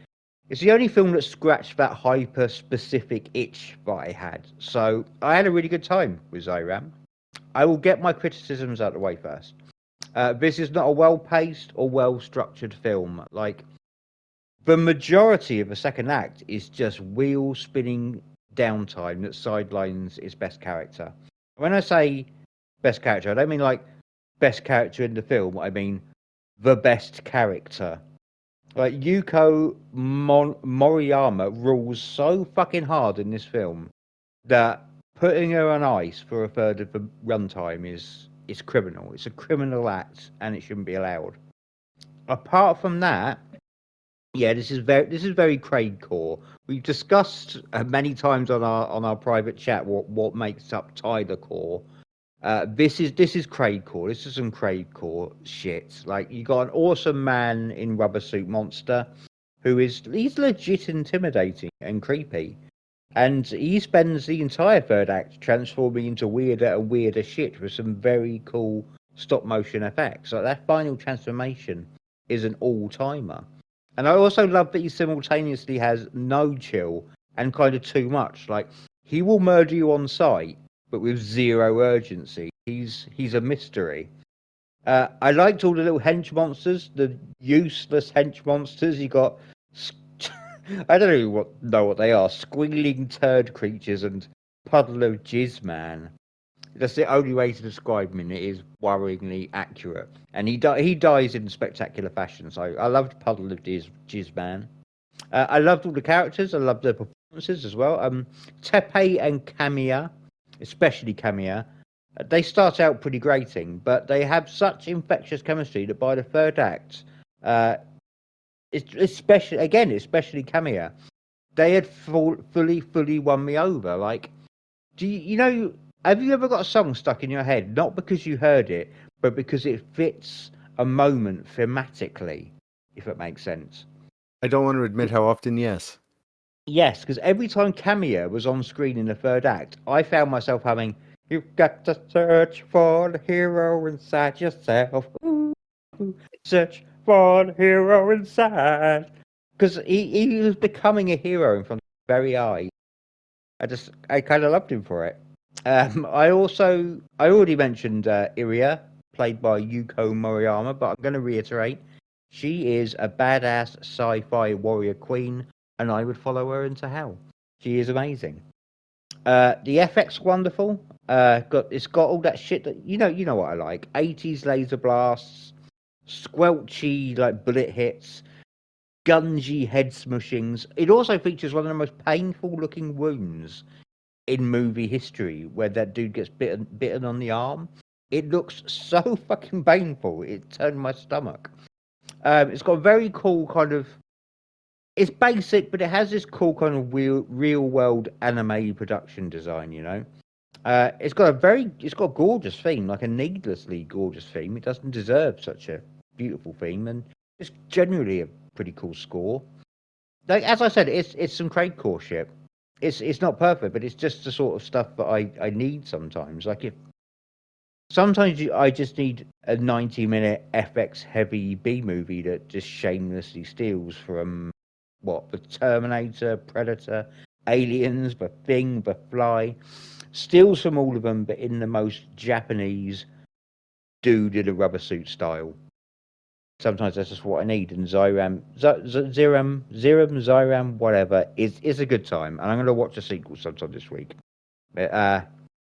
it's the only film that scratched that hyper specific itch that I had. So I had a really good time with Zyram. I will get my criticisms out of the way first. This is not a well paced or well structured film. Like, the majority of the second act is just wheel spinning downtime that sidelines its best character. When I say best character, I don't mean like best character in the film. I mean the best character. Like Yuko Moriyama rules so fucking hard in this film that putting her on ice for a third of the runtime is criminal. It's a criminal act and it shouldn't be allowed. Apart from that, yeah, this is very Craig core. We've discussed many times on our private chat what makes up Tyler core, This is Craigcore. This is some Craigcore shit. Like, you got an awesome man in Rubber Suit Monster he's legit intimidating and creepy. And he spends the entire third act transforming into weirder and weirder shit with some very cool stop motion effects. Like, that final transformation is an all timer. And I also love that he simultaneously has no chill and kind of too much. Like, he will murder you on sight, but with zero urgency. He's a mystery. I liked all the little hench monsters, the useless hench monsters. You got, I don't know what they are, squealing turd creatures and puddle of jizz man. That's the only way to describe him, and it is worryingly accurate. And he dies in spectacular fashion. So I loved puddle of jizz man. I loved all the characters. I loved their performances as well. Tepe and Kamiya, especially Kamiya, they start out pretty grating, but they have such infectious chemistry that by the third act, especially Kamiya, they had fully won me over. Like, do you know? Have you ever got a song stuck in your head, not because you heard it, but because it fits a moment thematically, if it makes sense? I don't want to admit how often, yes. Yes, because every time Kamiya was on screen in the third act, I found myself having, "You've got to search for the hero inside yourself. Ooh, search for the hero inside." Because he was becoming a hero in front of his very eyes. I kind of loved him for it. I already mentioned Iria, played by Yuko Moriyama, but I'm going to reiterate, she is a badass sci-fi warrior queen, and I would follow her into hell. She is amazing. The FX wonderful. It's got all that shit that you know what I like. 80s laser blasts, squelchy like bullet hits, gungy head smushings. It also features one of the most painful looking wounds in movie history, where that dude gets bitten on the arm. It looks so fucking painful. It turned my stomach. It's got a very cool kind of. It's basic, but it has this cool kind of real world anime production design. It's got a gorgeous theme, like a needlessly gorgeous theme. It doesn't deserve such a beautiful theme, and it's generally a pretty cool score. Like, as I said, it's some Craigcore shit. It's not perfect, but it's just the sort of stuff that I need sometimes. Like, if sometimes I just need a 90-minute FX heavy B movie that just shamelessly steals from the Terminator, Predator, Aliens, the Thing, the Fly, steals from all of them, but in the most Japanese dude in a rubber suit style. Sometimes that's just what I need, and Zyram, whatever, is a good time, and I'm going to watch a sequel sometime this week. But,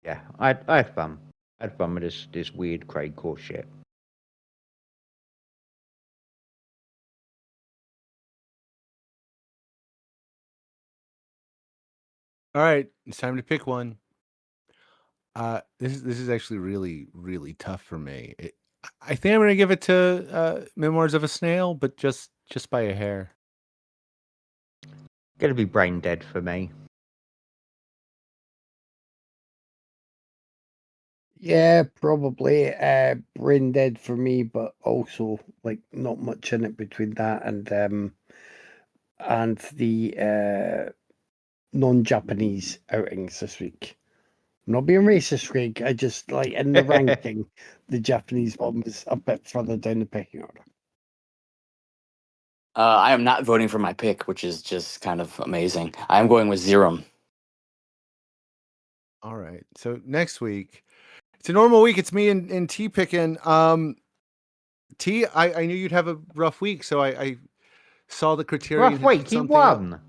yeah, I had fun. I had fun with this weird Craigcore shit. All right, it's time to pick one. This is actually really, really tough for me. I think I'm gonna give it to Memoirs of a Snail, but just by a hair. Gonna be Braindead for me. Yeah, probably Braindead for me, but also like not much in it between that and the non-Japanese outings this week. I'm not being racist, Greg. I just like in the ranking, the Japanese one was a bit further down the pecking order. I am not voting for my pick, which is just kind of amazing. I am going with Zerum. All right. So next week, it's a normal week. It's me and T picking. T, I knew you'd have a rough week, so I saw the Criterion. Rough week, he won.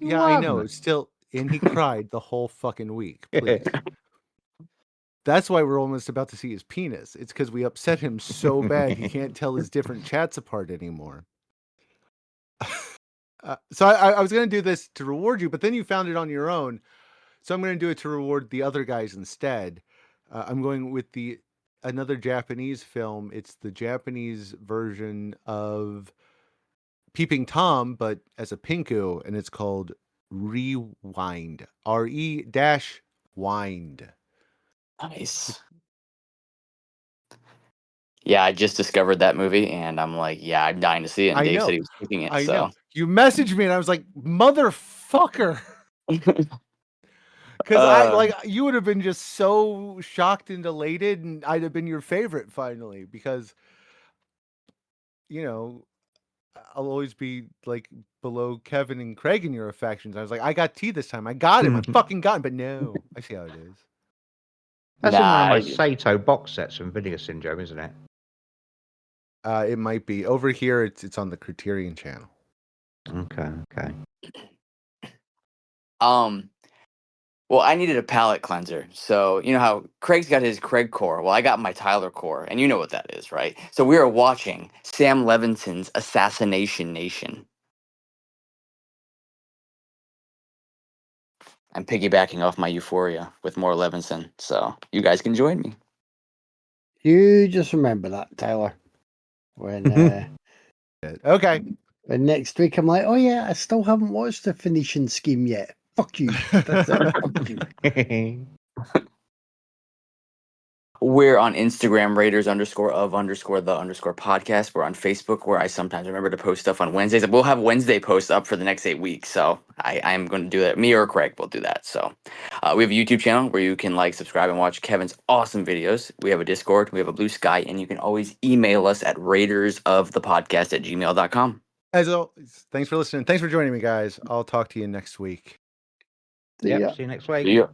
Yeah, I know. Still, and he cried the whole fucking week. Please. That's why we're almost about to see his penis. It's because we upset him so bad he can't tell his different chats apart anymore. So I was going to do this to reward you, but then you found it on your own. So I'm going to do it to reward the other guys instead. I'm going with another Japanese film. It's the Japanese version of Peeping Tom, but as a pinku, and it's called Rewind. RE-wind. Nice. Yeah, I just discovered that movie, and I'm like, yeah, I'm dying to see it. And I Dave know. said he was picking it. I So know. You messaged me and I was like, motherfucker. Because you would have been just so shocked and elated, and I'd have been your favorite finally. Because, you know, I'll always be like below Kevin and Craig in your affections. I was like, I got T this time. I got him. I fucking got him. But no, I see how it is. That's in one of nah, my Sato box sets from Video Syndrome, isn't it? It might be over here. It's on the Criterion channel. Okay. well, I needed a palate cleanser. So, you know how Craig's got his Craig core. Well, I got my Tyler core, and you know what that is, right? So we are watching Sam Levinson's Assassination Nation. I'm piggybacking off my euphoria with more Levinson, so you guys can join me. You just remember that, Tyler. When Okay. when next week I'm like, oh yeah, I still haven't watched the Phoenician Scheme yet. Fuck you. That's it. Fuck you. We're on Instagram, Raiders_of_the_podcast. We're on Facebook, where I sometimes remember to post stuff on Wednesdays. We'll have Wednesday posts up for the next 8 weeks. So I am going to do that. Me or Craig will do that. So we have a YouTube channel where you can like, subscribe, and watch Kevin's awesome videos. We have a Discord. We have a Blue Sky. And you can always email us at raidersofthepodcast@gmail.com. As always, thanks for listening. Thanks for joining me, guys. I'll talk to you next week. See ya. See you next week. See ya.